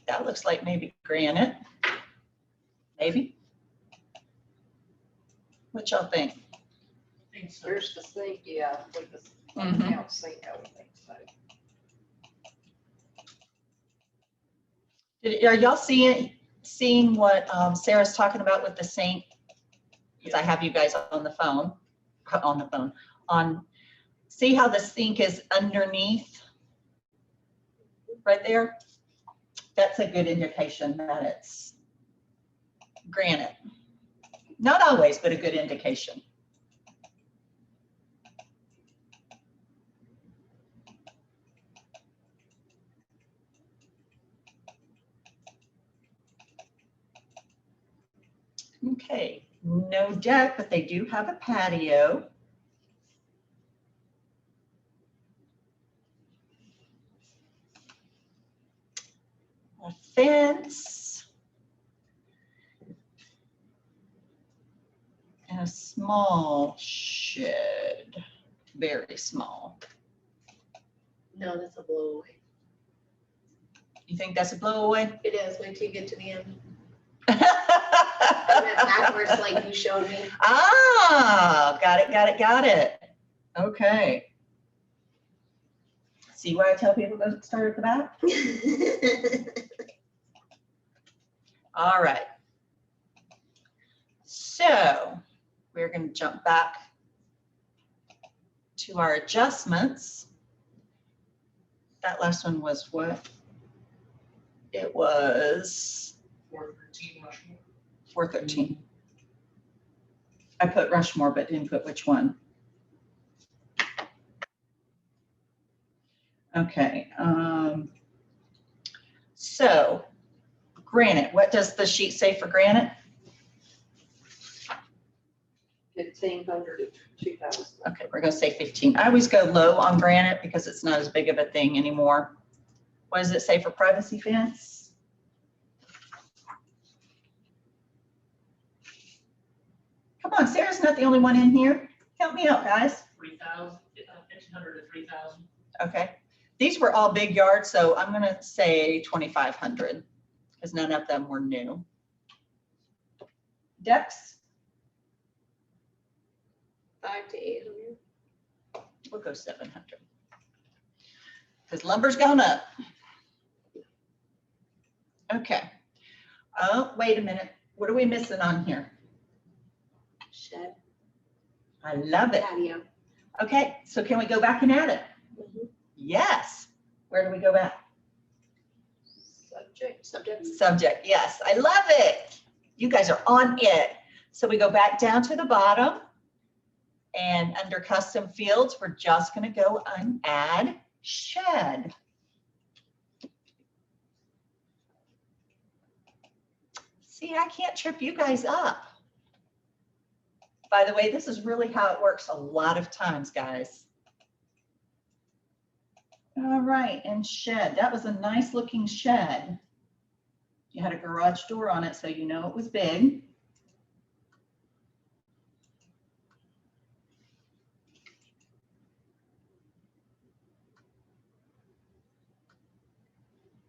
A: That looks like maybe granite. Maybe. What y'all think?
F: I think so.
B: Here's the sink, yeah, with the
A: Mhm.
B: house sink, I would think so.
A: Are y'all seeing what Sarah's talking about with the sink? Because I have you guys on the phone, see how the sink is underneath right there? That's a good indication that it's granite. Not always, but a good indication. Okay, no deck, but they do have a patio. A fence. And a small shed, very small.
D: No, that's a blow away.
A: You think that's a blow away?
D: It is, wait till you get to the end. I went backwards like you showed me.
A: Ah, got it. Okay. See why I tell people to start at the back? All right. So we're going to jump back to our adjustments. That last one was what? It was
F: 413 Rushmore.
A: 413. I put Rushmore, but didn't put which one. Okay. So granite, what does the sheet say for granite?
B: 1,500 to 2,000.
A: Okay, we're gonna say 15. I always go low on granite because it's not as big of a thing anymore. What does it say for privacy fence? Come on, Sarah's not the only one in here. Help me out, guys.
F: 3,000, 1,500 to 3,000.
A: Okay. These were all big yards, so I'm gonna say 2,500 because none of them were new. Decks,
D: 500 to 800.
A: we'll go 700. Because lumber's gone up. Okay. Oh, wait a minute. What are we missing on here?
D: Shed,
A: I love it.
D: patio.
A: Okay, so can we go back and add it?
D: Mhm.
A: Yes. Where do we go back?
D: Subject.
A: Subject, yes. I love it. You guys are on it. So we go back down to the bottom and under custom fields, we're just going to go and add shed. See, I can't trip you guys up. By the way, this is really how it works a lot of times, guys. All right, and shed. That was a nice looking shed. You had a garage door on it, so you know it was big.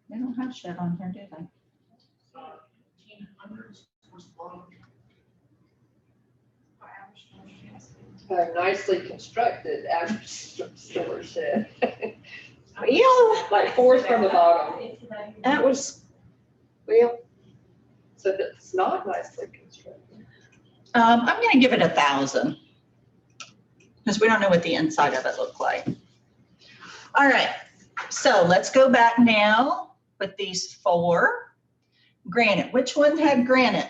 A: They don't have shed on here, do they?
F: 1,500 was the bottom.
B: Nicely constructed average storage shed.
D: Well,
B: Like fourth from the bottom.
D: that was, well,
B: So that's not nicely constructed.
A: I'm gonna give it 1,000. Because we don't know what the inside of it looked like. All right, so let's go back now with these 4. Granite, which one had granite?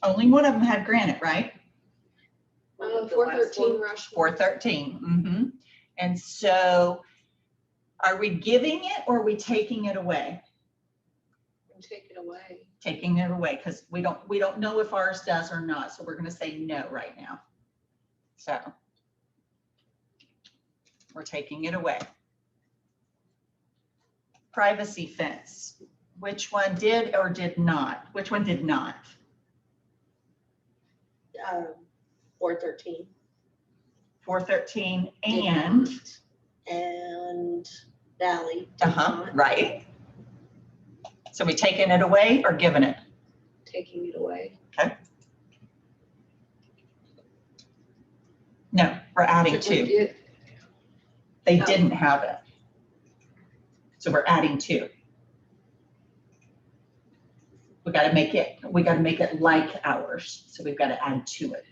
A: Only one of them had granite, right?
D: 413 Rushmore.
A: 413, And so are we giving it or are we taking it away?
D: Take it away.
A: Taking it away, because we don't know if ours does or not, so we're gonna say no right now. So we're taking it away. Privacy fence, which one did or did not? Which one did not?
D: 413.
A: 413
D: Did and Valley. did not.
A: Right. So we taking it away or giving it?
D: Taking it away.
A: No, we're adding
B: Did we
A: 2.
B: get-
A: They
D: Oh.
A: didn't have it. So we're adding 2. We gotta make it like ours. So we've got to add to it.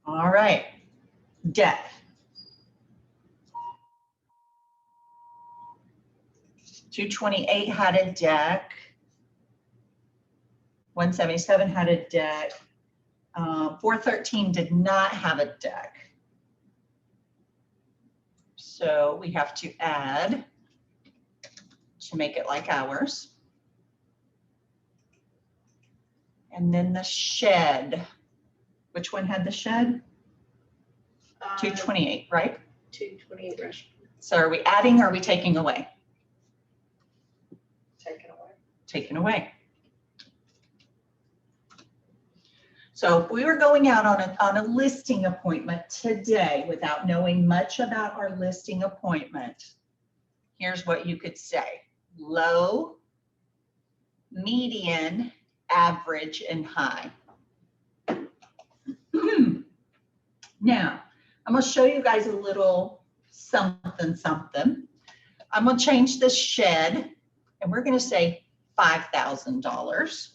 A: All right, deck. $228 had a deck. 177 had a deck. 413 did not have a deck. So we have to add to make it like ours. And then the shed. Which one had the shed? 228, right?
D: 228 Rushmore.
A: So are we adding or are we taking away?
B: Taken away.
A: Taken away. So if we were going out on a listing appointment today without knowing much about our listing appointment, here's what you could say: low, median, average, and high. Now, I'm going to show you guys a little something. I'm going to change this shed, and we're going to say $5,000.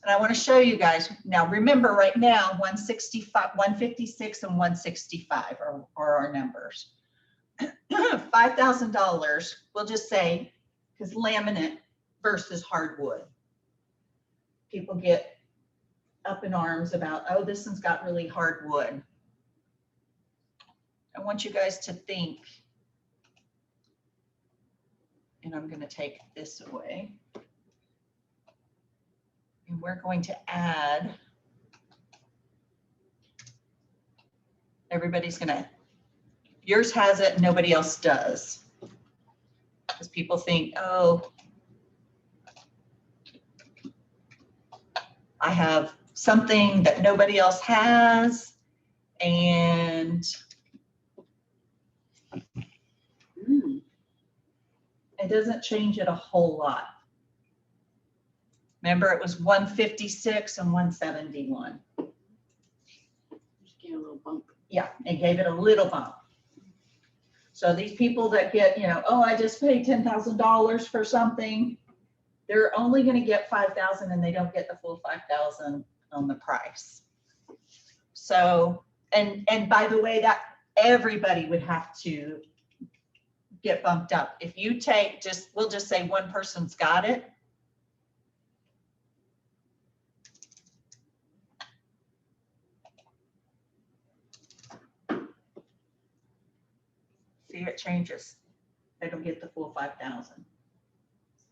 A: And I want to show you guys, now remember right now, 165, 156 and 165 are our numbers. $5,000, we'll just say, because laminate versus hardwood. People get up in arms about, oh, this one's got really hard wood. I want you guys to think, and I'm going to take this away. And we're going to add, everybody's gonna, yours has it, nobody else does. Because people think, oh, I have something that nobody else has, and it doesn't change it a whole lot. Remember, it was 156 and 171.
D: Just give it a little bump.
A: Yeah, it gave it a little bump. So these people that get, you know, oh, I just paid $10,000 for something, they're only going to get 5,000 and they don't get the full 5,000 on the price. So, and by the way, that everybody would have to get bumped up. If you take we'll just say one person's got it. See, it changes. They don't get the full 5,000.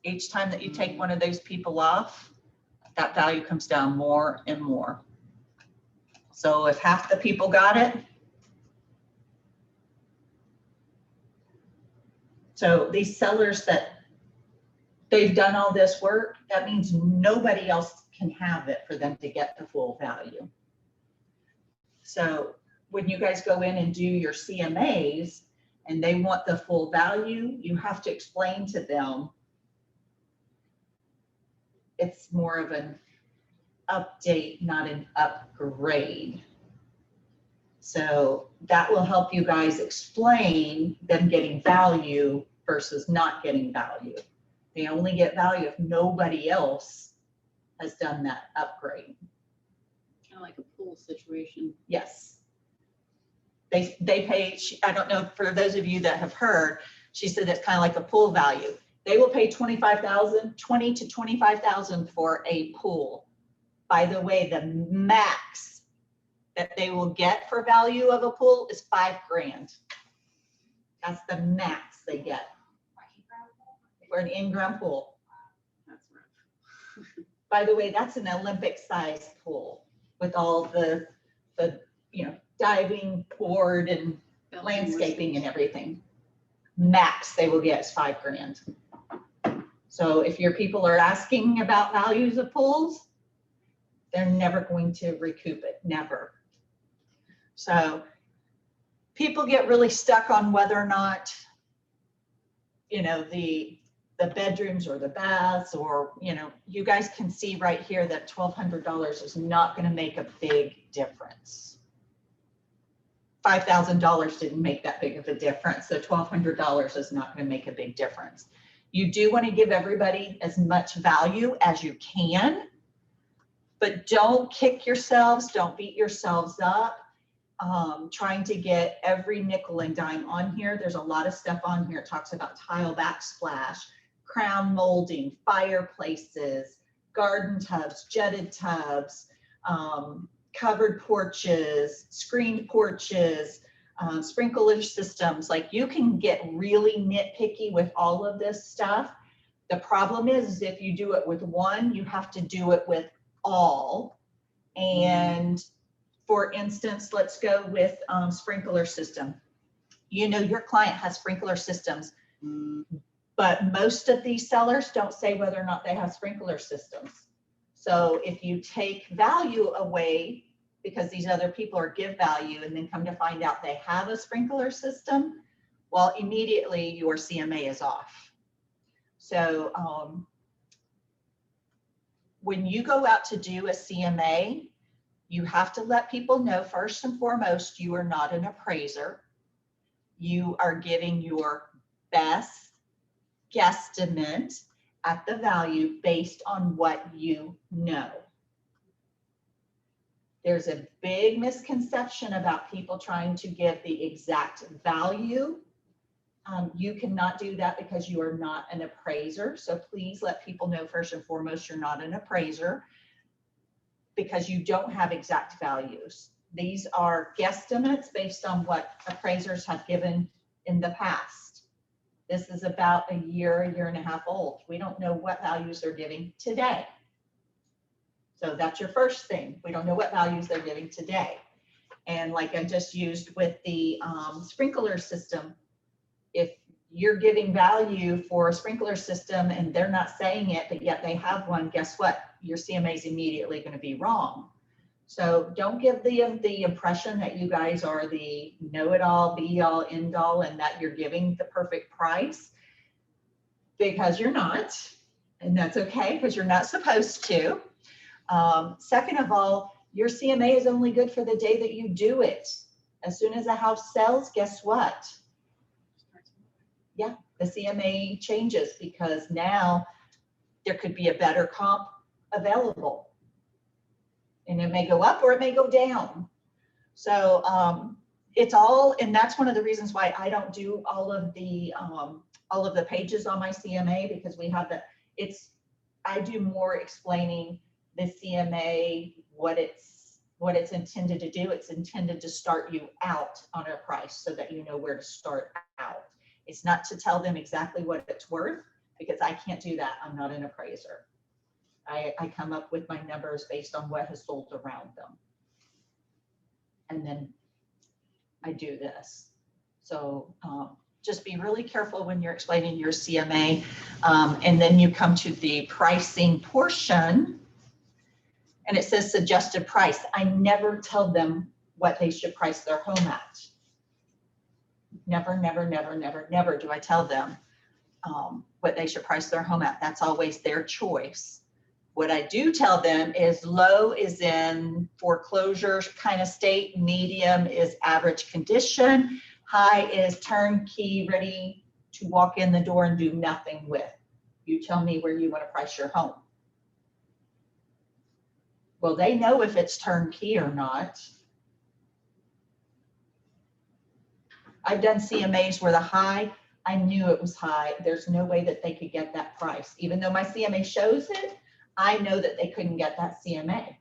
A: Each time that you take one of those people off, that value comes down more and more. So if half the people got it, so these sellers that they've done all this work, that means nobody else can have it for them to get the full value. So when you guys go in and do your CMAs and they want the full value, you have to explain to them it's more of an update, not an upgrade. So that will help you guys explain them getting value versus not getting value. They only get value if nobody else has done that upgrade.
D: Kind of like a pool situation.
A: Yes. They pay, I don't know, for those of you that have heard, she said it's kind of like a pool value. They will pay $20,000 to $25,000 for a pool. By the way, the max that they will get for value of a pool is $5,000. That's the max they get for an in-ground pool.
D: That's rough.
A: By the way, that's an Olympic-sized pool with all the diving board and landscaping and everything. Max they will get is $5,000. So if your people are asking about values of pools, they're never going to recoup it, never. So people get really stuck on whether or not, the bedrooms or the baths, or, you guys can see right here that $1,200 is not going to make a big difference. $5,000 didn't make that big of a difference. So $1,200 is not going to make a big difference. You do want to give everybody as much value as you can, but don't kick yourselves. Don't beat yourselves up. Trying to get every nickel and dime on here. There's a lot of stuff on here. It talks about tile backsplash, crown molding, fireplaces, garden tubs, jetted tubs, covered porches, screened porches, sprinkler systems. Like, you can get really nitpicky with all of this stuff. The problem is if you do it with one, you have to do it with all. And for instance, let's go with sprinkler system. Your client has sprinkler systems, but most of these sellers don't say whether or not they have sprinkler systems. So if you take value away because these other people are give value and then come to find out they have a sprinkler system, well, immediately your CMA is off. So when you go out to do a CMA, you have to let people know first and foremost, you are not an appraiser. You are giving your best guesstimate at the value based on what you know. There's a big misconception about people trying to give the exact value. You cannot do that because you are not an appraiser. So please let people know first and foremost, you're not an appraiser, because you don't have exact values. These are guesstimates based on what appraisers have given in the past. This is about a year and a half old. We don't know what values they're giving today. So that's your first thing. We don't know what values they're giving today. And like I just used with the sprinkler system, if you're giving value for a sprinkler system and they're not saying it, but yet they have one, guess what? Your CMA is immediately going to be wrong. So don't give the impression that you guys are the know-it-all, be-all, end-all, and that you're giving the perfect price, because you're not, and that's okay, because you're not supposed to. Second of all, your CMA is only good for the day that you do it. As soon as a house sells, guess what? Yeah, the CMA changes, because now there could be a better comp available. And it may go up or it may go down. So it's all, and that's one of the reasons why I don't do all of the pages on my CMA, because we have I do more explaining the CMA, what it's intended to do. It's intended to start you out on a price so that you know where to start out. It's not to tell them exactly what it's worth, because I can't do that. I'm not an appraiser. I come up with my numbers based on what has sold around them. And then I do this. So just be really careful when you're explaining your CMA. And then you come to the pricing portion, and it says suggested price. I never tell them what they should price their home at. Never, never, never, never, never do I tell them what they should price their home at. That's always their choice. What I do tell them is low is in foreclosure kind of state, medium is average condition, high is turnkey, ready to walk in the door and do nothing with. You tell me where you want to price your home. Well, they know if it's turnkey or not. I've done CMAs where the high, I knew it was high. There's no way that they could get that price. Even though my CMA shows it, I know that they couldn't get that CMA.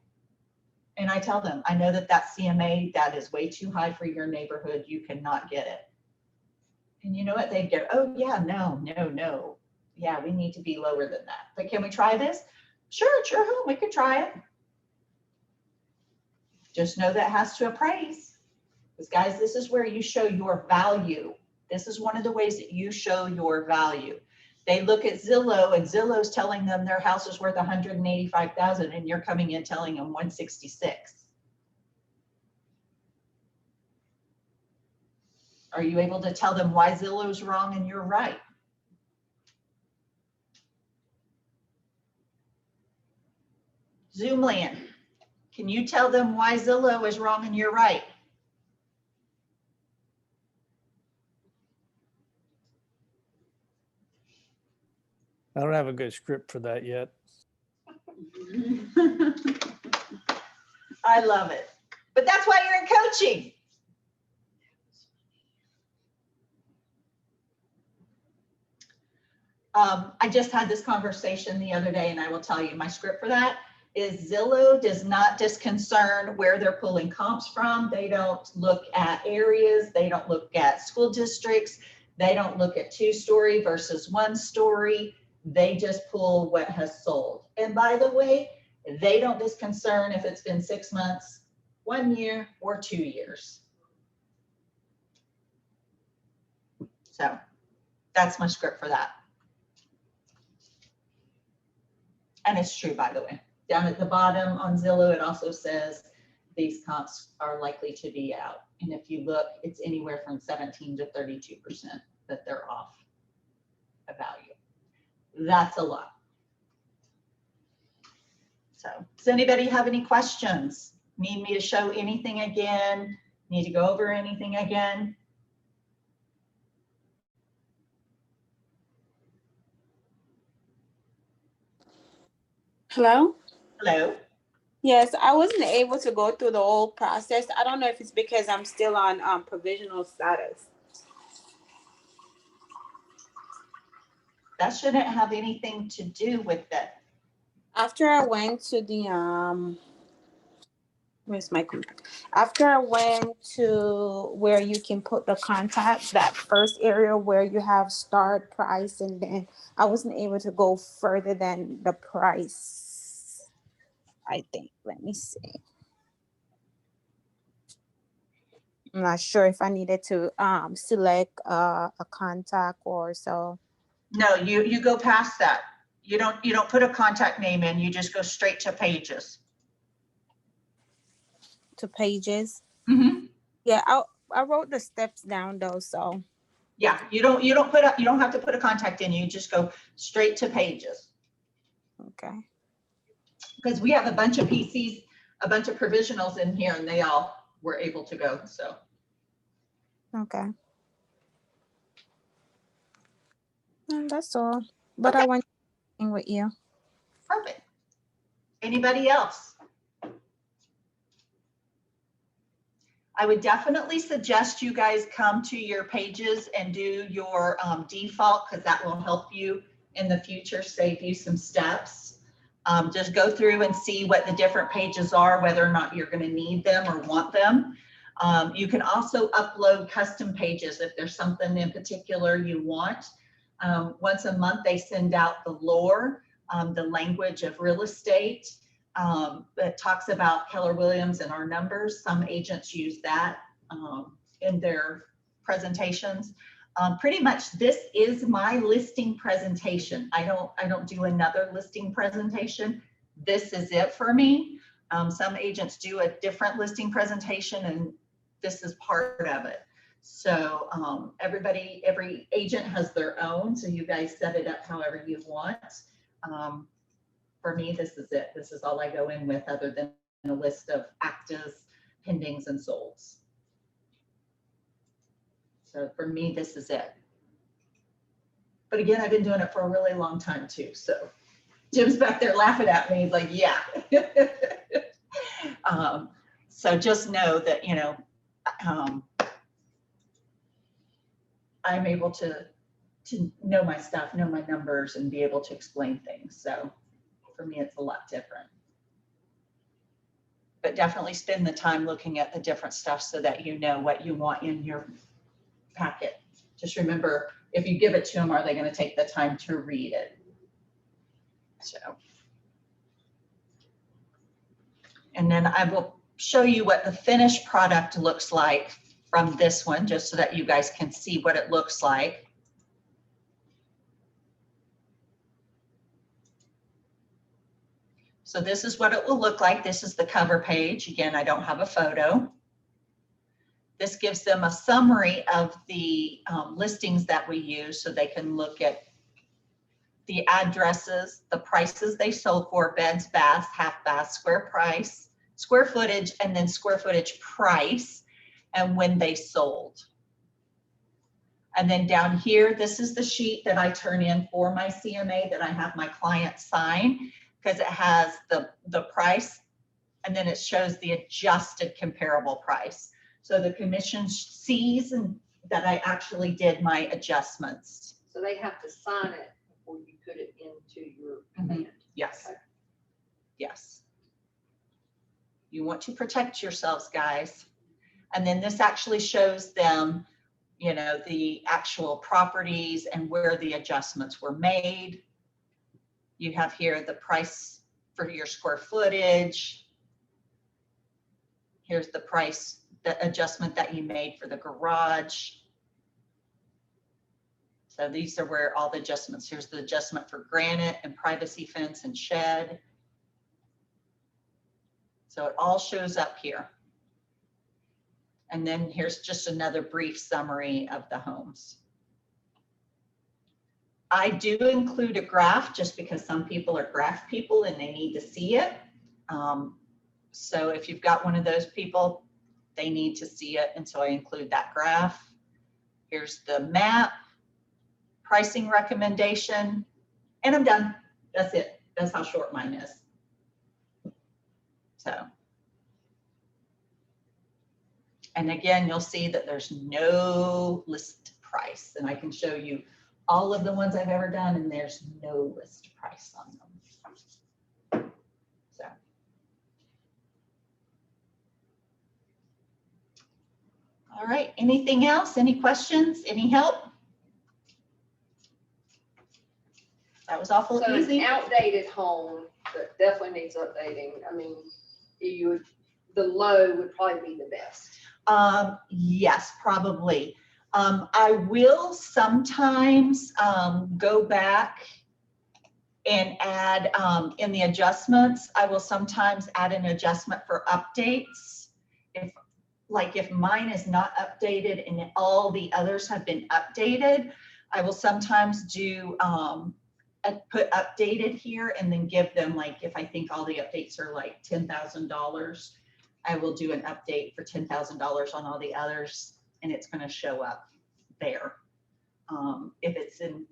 A: And I tell them, I know that that CMA, that is way too high for your neighborhood. You cannot get it. And you know what? They'd go, oh yeah, no. Yeah, we need to be lower than that. But can we try this? Sure, it's your home. We could try it. Just know that has to appraise. Because guys, this is where you show your value. This is one of the ways that you show your value. They look at Zillow and Zillow's telling them their house is worth $185,000 and you're coming in telling them 166. Are you able to tell them why Zillow's wrong and you're right? Zoomland, can you tell them why Zillow is wrong and you're right?
G: I don't have a good script for that yet.
A: I love it. But that's why you're in coaching. I just had this conversation the other day, and I will tell you my script for that is Zillow does not disconcern where they're pulling comps from. They don't look at areas. They don't look at school districts. They don't look at 2-story versus 1-story. They just pull what has sold. And by the way, they don't disconcern if it's been 6 months, 1 year, or 2 years. So that's my script for that. And it's true, by the way. Down at the bottom on Zillow, it also says these comps are likely to be out. And if you look, it's anywhere from 17 to 32% that they're off a value. That's a lot. So does anybody have any questions? Need me to show anything again? Need to go over anything again?
C: Hello?
A: Hello?
C: Yes, I wasn't able to go through the whole process. I don't know if it's because I'm still on provisional status.
A: That shouldn't have anything to do with it.
C: After I went to the where's my contact? After I went to where you can put the contact, that first area where you have start price, and then I wasn't able to go further than the price, I think. Let me see. I'm not sure if I needed to select a contact or so.
A: No, you go past that. You don't put a contact name in, you just go straight to pages.
C: To pages.
A: Mm-hmm.
C: Yeah, I wrote the steps down though, so.
A: Yeah, you don't have to put a contact in, you just go straight to pages.
C: Okay.
A: Because we have a bunch of PCs, a bunch of provisionals in here, and they all were able to go, so.
C: Okay. And that's all. But
A: Okay.
C: I went with you.
A: Perfect. Anybody else? I would definitely suggest you guys come to your pages and do your default, because that will help you in the future, save you some steps. Just go through and see what the different pages are, whether or not you're going to need them or want them. You can also upload custom pages if there's something in particular you want. Once a month, they send out the lore, the language of real estate. That talks about Keller Williams and our numbers. Some agents use that in their presentations. Pretty much this is my listing presentation. I don't do another listing presentation. This is it for me. Some agents do a different listing presentation, and this is part of it. So every agent has their own, so you guys set it up however you want. For me, this is it. This is all I go in with, other than a list of actives, pendings, and solds. So for me, this is it. But again, I've been doing it for a really long time too. So Jim's back there laughing at me. He's like, yeah. So just know that, you know, I'm able to know my stuff, know my numbers, and be able to explain things. So for me, it's a lot different. But definitely spend the time looking at the different stuff so that you know what you want in your packet. Just remember, if you give it to them, are they going to take the time to read it? So, and then I will show you what the finished product looks like from this one, just so that you guys can see what it looks like. So this is what it will look like. This is the cover page. Again, I don't have a photo. This gives them a summary of the listings that we use, so they can look at the addresses, the prices they sold for, beds, baths, half baths, square price, square footage, and then square footage price, and when they sold. And then down here, this is the sheet that I turn in for my CMA that I have my client sign, because it has the price, and then it shows the adjusted comparable price. So the commission sees that I actually did my adjustments.
B: So they have to sign it before you put it into your command.
A: Yes.
B: Okay.
A: Yes. You want to protect yourselves, guys. And then this actually shows them, you know, the actual properties and where the adjustments were made. You have here the price for your square footage. Here's the price, the adjustment that you made for the garage. So these are where all the adjustments, here's the adjustment for granite and privacy fence and shed. So it all shows up here. And then here's just another brief summary of the homes. I do include a graph just because some people are graph people and they need to see it. So if you've got one of those people, they need to see it. And so I include that graph. Here's the map, pricing recommendation, and I'm done. That's it. That's how short mine is. So, and again, you'll see that there's no list price, and I can show you all of the ones I've ever done, and there's no list price on them. So, all right, anything else? Any questions? Any help? That was awful
B: So
A: easy.
B: an outdated home that definitely needs updating. I mean, the low would probably be the best.
A: Yes, probably. I will sometimes go back and add in the adjustments. I will sometimes add an adjustment for updates. If mine is not updated and all the others have been updated, I will sometimes do put updated here and then give them, like, if I think all the updates are like $10,000, I will do an update for $10,000 on all the others, and it's going to show up there. If it's in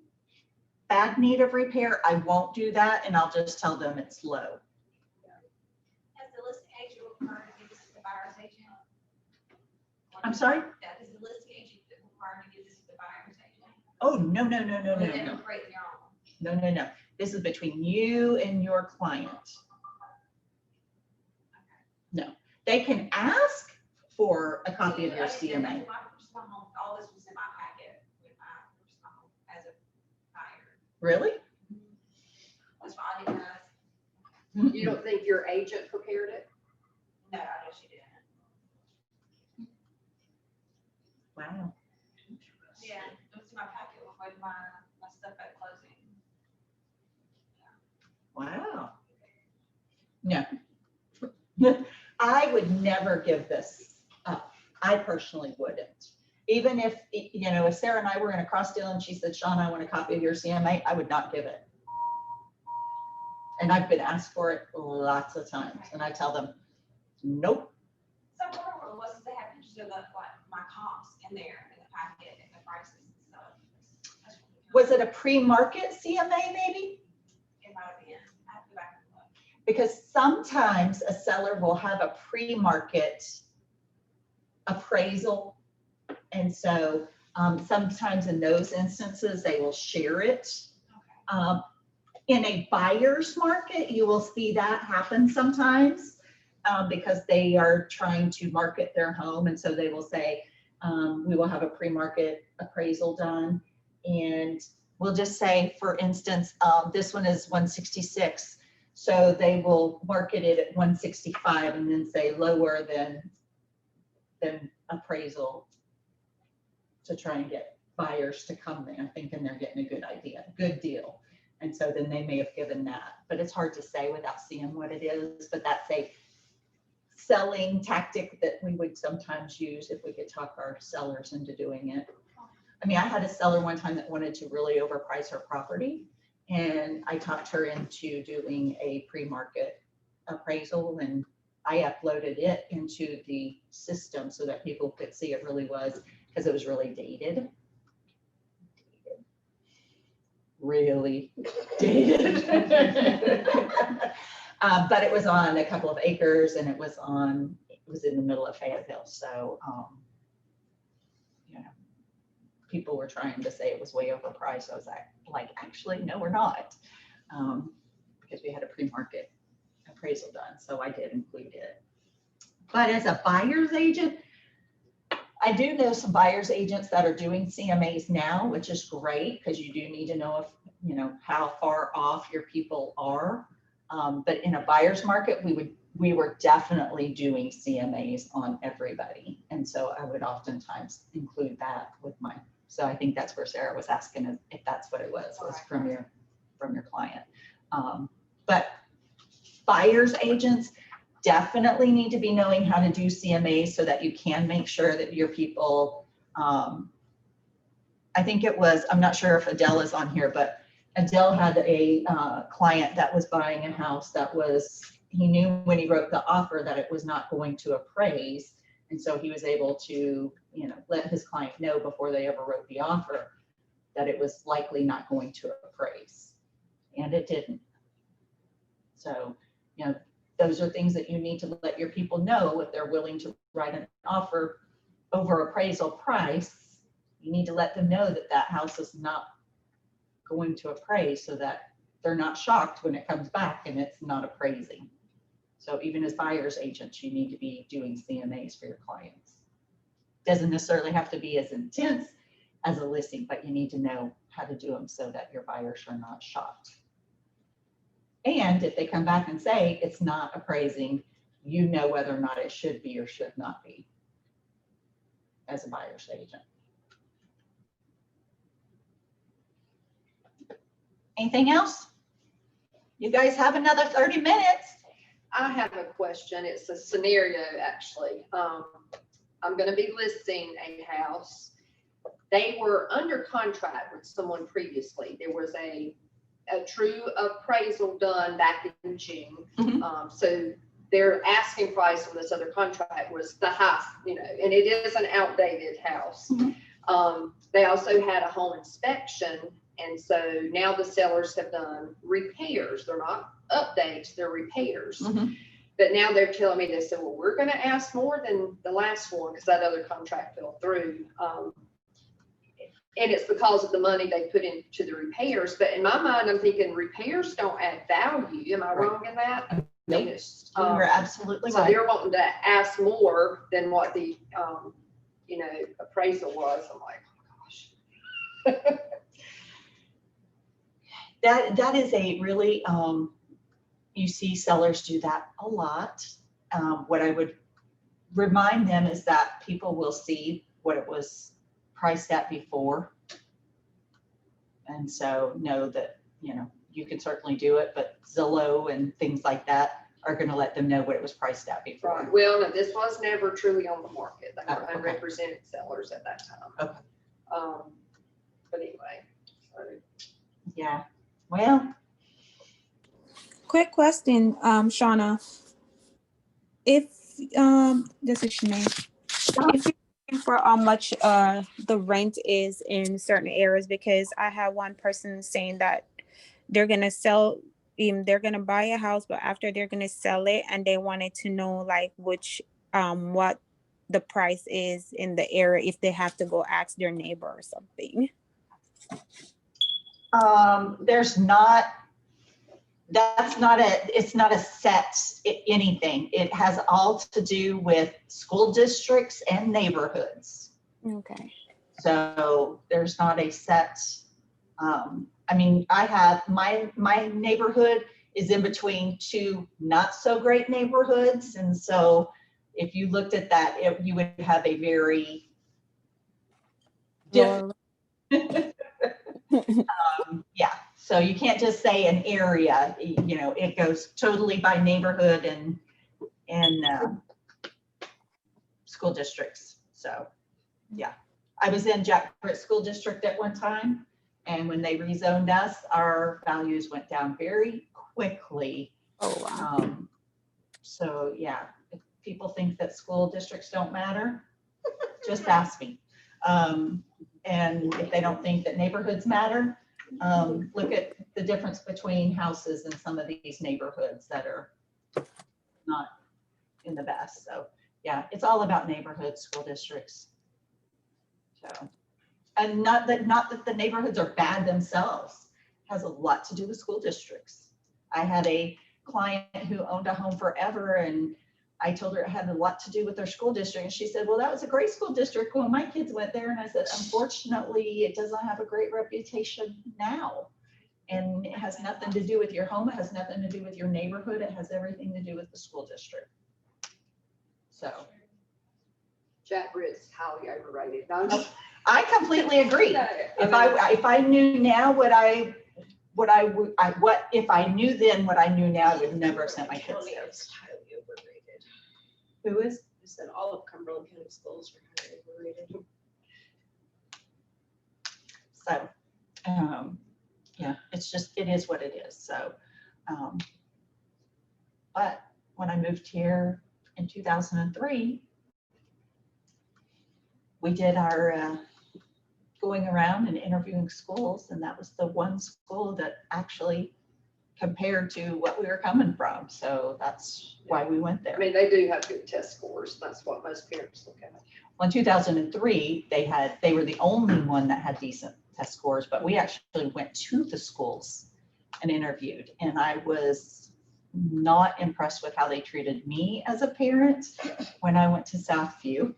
A: bad need of repair, I won't do that, and I'll just tell them it's low.
E: Has the listing agent required to give this to the buyer's agent?
A: I'm sorry?
E: That is the listing agent required to give this to the buyer's agent?
A: Oh, no, no, no, no,
E: Or
A: no,
E: they
A: no.
E: don't create their own?
A: No, no, no. This is between you and your client. No, they can ask for a copy of your CMA.
E: My personal home, all this was in my packet with my personal home as a buyer.
A: Really?
E: That's why I didn't ask.
B: You don't think your agent prepared it?
E: No, I know she didn't.
A: Wow.
E: Yeah, it was in my packet with my stuff at closing.
A: Wow. No. I would never give this up. I personally wouldn't. Even if, you know, if Sarah and I were in a cross deal and she said, Sean, I want a copy of your CMA, I would not give it. And I've been asked for it lots of times and I tell them, nope.
E: So what was they have pictures of the, like, my comps in there in the packet and the prices and stuff. That's what we
A: Was it a pre-market CMA maybe?
E: It might have been. I have to go back and look.
A: Because sometimes a seller will have a pre-market appraisal. And so sometimes in those instances, they will share it.
E: Okay.
A: In a buyer's market, you will see that happen sometimes because they are trying to market their home. And so they will say, we will have a pre-market appraisal done. And we'll just say, for instance, this one is 166. So they will market it at 165 and then say lower than appraisal to try and get buyers to come there thinking they're getting a good idea, good deal. And so then they may have given that, but it's hard to say without seeing what it is. But that's a selling tactic that we would sometimes use if we could talk our sellers into doing it. I mean, I had a seller one time that wanted to really overprice her property, and I talked her into doing a pre-market appraisal, and I uploaded it into the system so that people could see it really was, because it was really dated. Really dated. But it was on a couple of acres and it was in the middle of Fayetteville. So, you know, people were trying to say it was way overpriced. I was like, actually, no, we're not. Because we had a pre-market appraisal done. So I did include it. But as a buyer's agent, I do know some buyer's agents that are doing CMAs now, which is great because you do need to know if, you know, how far off your people are. But in a buyer's market, we were definitely doing CMAs on everybody. And so I would oftentimes include that with so I think that's where Sarah was asking if that's what it was from your client. But buyer's agents definitely need to be knowing how to do CMAs so that you can make sure that your people, I think it was, I'm not sure if Adele is on here, but Adele had a client that was buying a house that he knew when he wrote the offer that it was not going to appraise. And so he was able to, you know, let his client know before they ever wrote the offer that it was likely not going to appraise. And it didn't. So, you know, those are things that you need to let your people know if they're willing to write an offer over appraisal price. You need to let them know that that house is not going to appraise so that they're not shocked when it comes back and it's not appraising. So even as buyer's agents, you need to be doing CMAs for your clients. Doesn't necessarily have to be as intense as a listing, but you need to know how to do them so that your buyers are not shocked. And if they come back and say it's not appraising, you know whether or not it should be or should not be as a buyer's agent. Anything else? You guys have another 30 minutes.
B: I have a question. It's a scenario, actually. I'm going to be listing a house. They were under contract with someone previously. There was a true appraisal done back in June.
A: Mhm.
B: So their asking price on this other contract was the highest, you know, and it is an outdated house.
A: Mhm.
B: They also had a home inspection. And so now the sellers have done repairs. They're not updates, they're repairs.
A: Mhm.
B: But now they're telling me, they said, well, we're going to ask more than the last one because that other contract fell through. And it's because of the money they put into the repairs. But in my mind, I'm thinking repairs don't add value. Am I wrong in that? I mean, it's,
A: You're absolutely
B: so
A: right.
B: they're wanting to ask more than what the, you know, appraisal was. I'm like, oh my gosh.
A: That is a really, you see sellers do that a lot. What I would remind them is that people will see what it was priced at before. And so know that, you know, you can certainly do it, but Zillow and things like that, are gonna let them know what it was priced at before.
B: Right, well, no, this was never truly on the market. They were
A: Oh, okay.
B: unrepresented sellers at that time.
A: Okay.
B: But anyway, so.
A: Yeah, well,
C: Quick question, Shauna. If this is Shanae. If you're looking for how much the rent is in certain areas, because I have one person saying that they're gonna sell, they're gonna buy a house, but after they're gonna sell it, and they wanted to know like which what the price is in the area if they have to go ask their neighbor or something.
A: there's not, it's not a set anything. It has all to do with school districts and neighborhoods.
C: Okay.
A: So there's not a set, I mean, I have, my neighborhood is in between two not so great neighborhoods. And so if you looked at that, you would have a very different, yeah. So you can't just say an area, you know, it goes totally by neighborhood and school districts. So, yeah. I was in Jack Britt School District at one time, and when they rezoned us, our values went down very quickly.
C: Oh wow.
A: So yeah, if people think that school districts don't matter, just ask me. And if they don't think that neighborhoods matter, look at the difference between houses in some of these neighborhoods that are not in the best. So yeah, it's all about neighborhoods, school districts. So, and not that the neighborhoods are bad themselves, it has a lot to do with school districts. I had a client who owned a home forever, and I told her it had a lot to do with their school district. And she said, well, that was a great school district when my kids went there. And I said, unfortunately, it doesn't have a great reputation now. And it has nothing to do with your home. It has nothing to do with your neighborhood. It has everything to do with the school district. So.
B: Jack Britt's highly overrated. No, I'm just-
A: I completely agree. If I knew now if I knew then what I knew now, I would never have sent my kids
D: County
A: there.
D: is highly overrated.
A: Who is?
D: I said all of Cumberland County schools are highly overrated.
A: So, yeah, it's just, it is what it is. So, but when I moved here in 2003, we did our going around and interviewing schools, and that was the one school that actually compared to what we were coming from. So that's why we went there.
B: I mean, they do have good test scores. That's what most parents look at.
A: Well, in 2003, they were the only one that had decent test scores, but we actually went to the schools and interviewed, and I was not impressed with how they treated me as a parent when I went to Southview.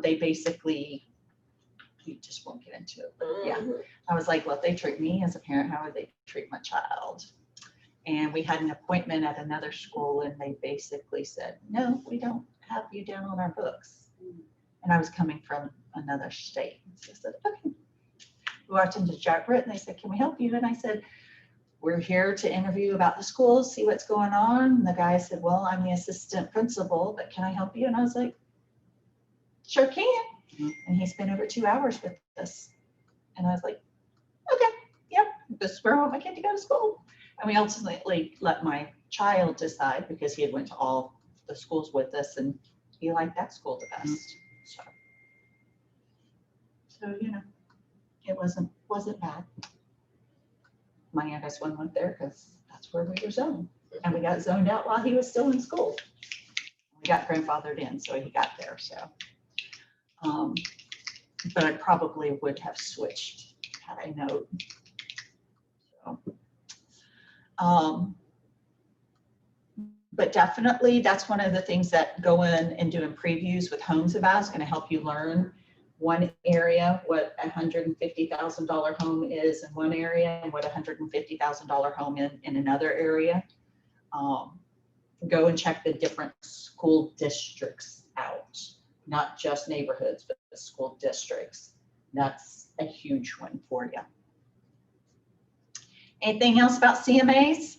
A: They basically, we just won't get into it, but yeah, I was like, well, if they treat me as a parent, how would they treat my child? And we had an appointment at another school, and they basically said, no, we don't have you down on our books. And I was coming from another state. So I said, okay. We walked into Jack Britt, and they said, can we help you? And I said, we're here to interview about the schools, see what's going on. And the guy said, well, I'm the assistant principal, but can I help you? And I was like, sure can. And he spent over 2 hours with us. And I was like, okay, yep, this is where I want my kid to go to school. And we ultimately let my child decide, because he had went to all the schools with us, and he liked that school the best. So you know, it wasn't bad. My youngest one went there because that's where we were zoned. And we got zoned out while he was still in school. We got grandfathered in, so he got there, so. But I probably would have switched had I known. So, but definitely that's one of the things that going and doing previews with homes about is going to help you learn one area, what a $150,000 home is in one area and what a $150,000 home in another area. Go and check the different school districts out, not just neighborhoods, but the school districts. That's a huge one for you. Anything else about CMAs?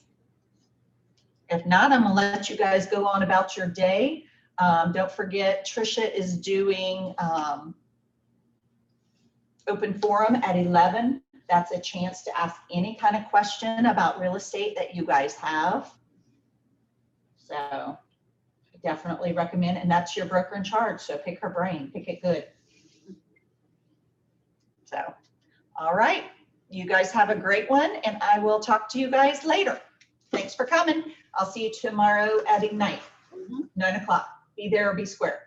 A: If not, I'm gonna let you guys go on about your day. Don't forget, Trisha is doing open forum at 11. That's a chance to ask any kind of question about real estate that you guys have. So I definitely recommend, and that's your broker in charge. So pick her brain, pick it good. So, all right. You guys have a great one, and I will talk to you guys later. Thanks for coming. I'll see you tomorrow at Ignite, 9 o'clock. Be there or be square.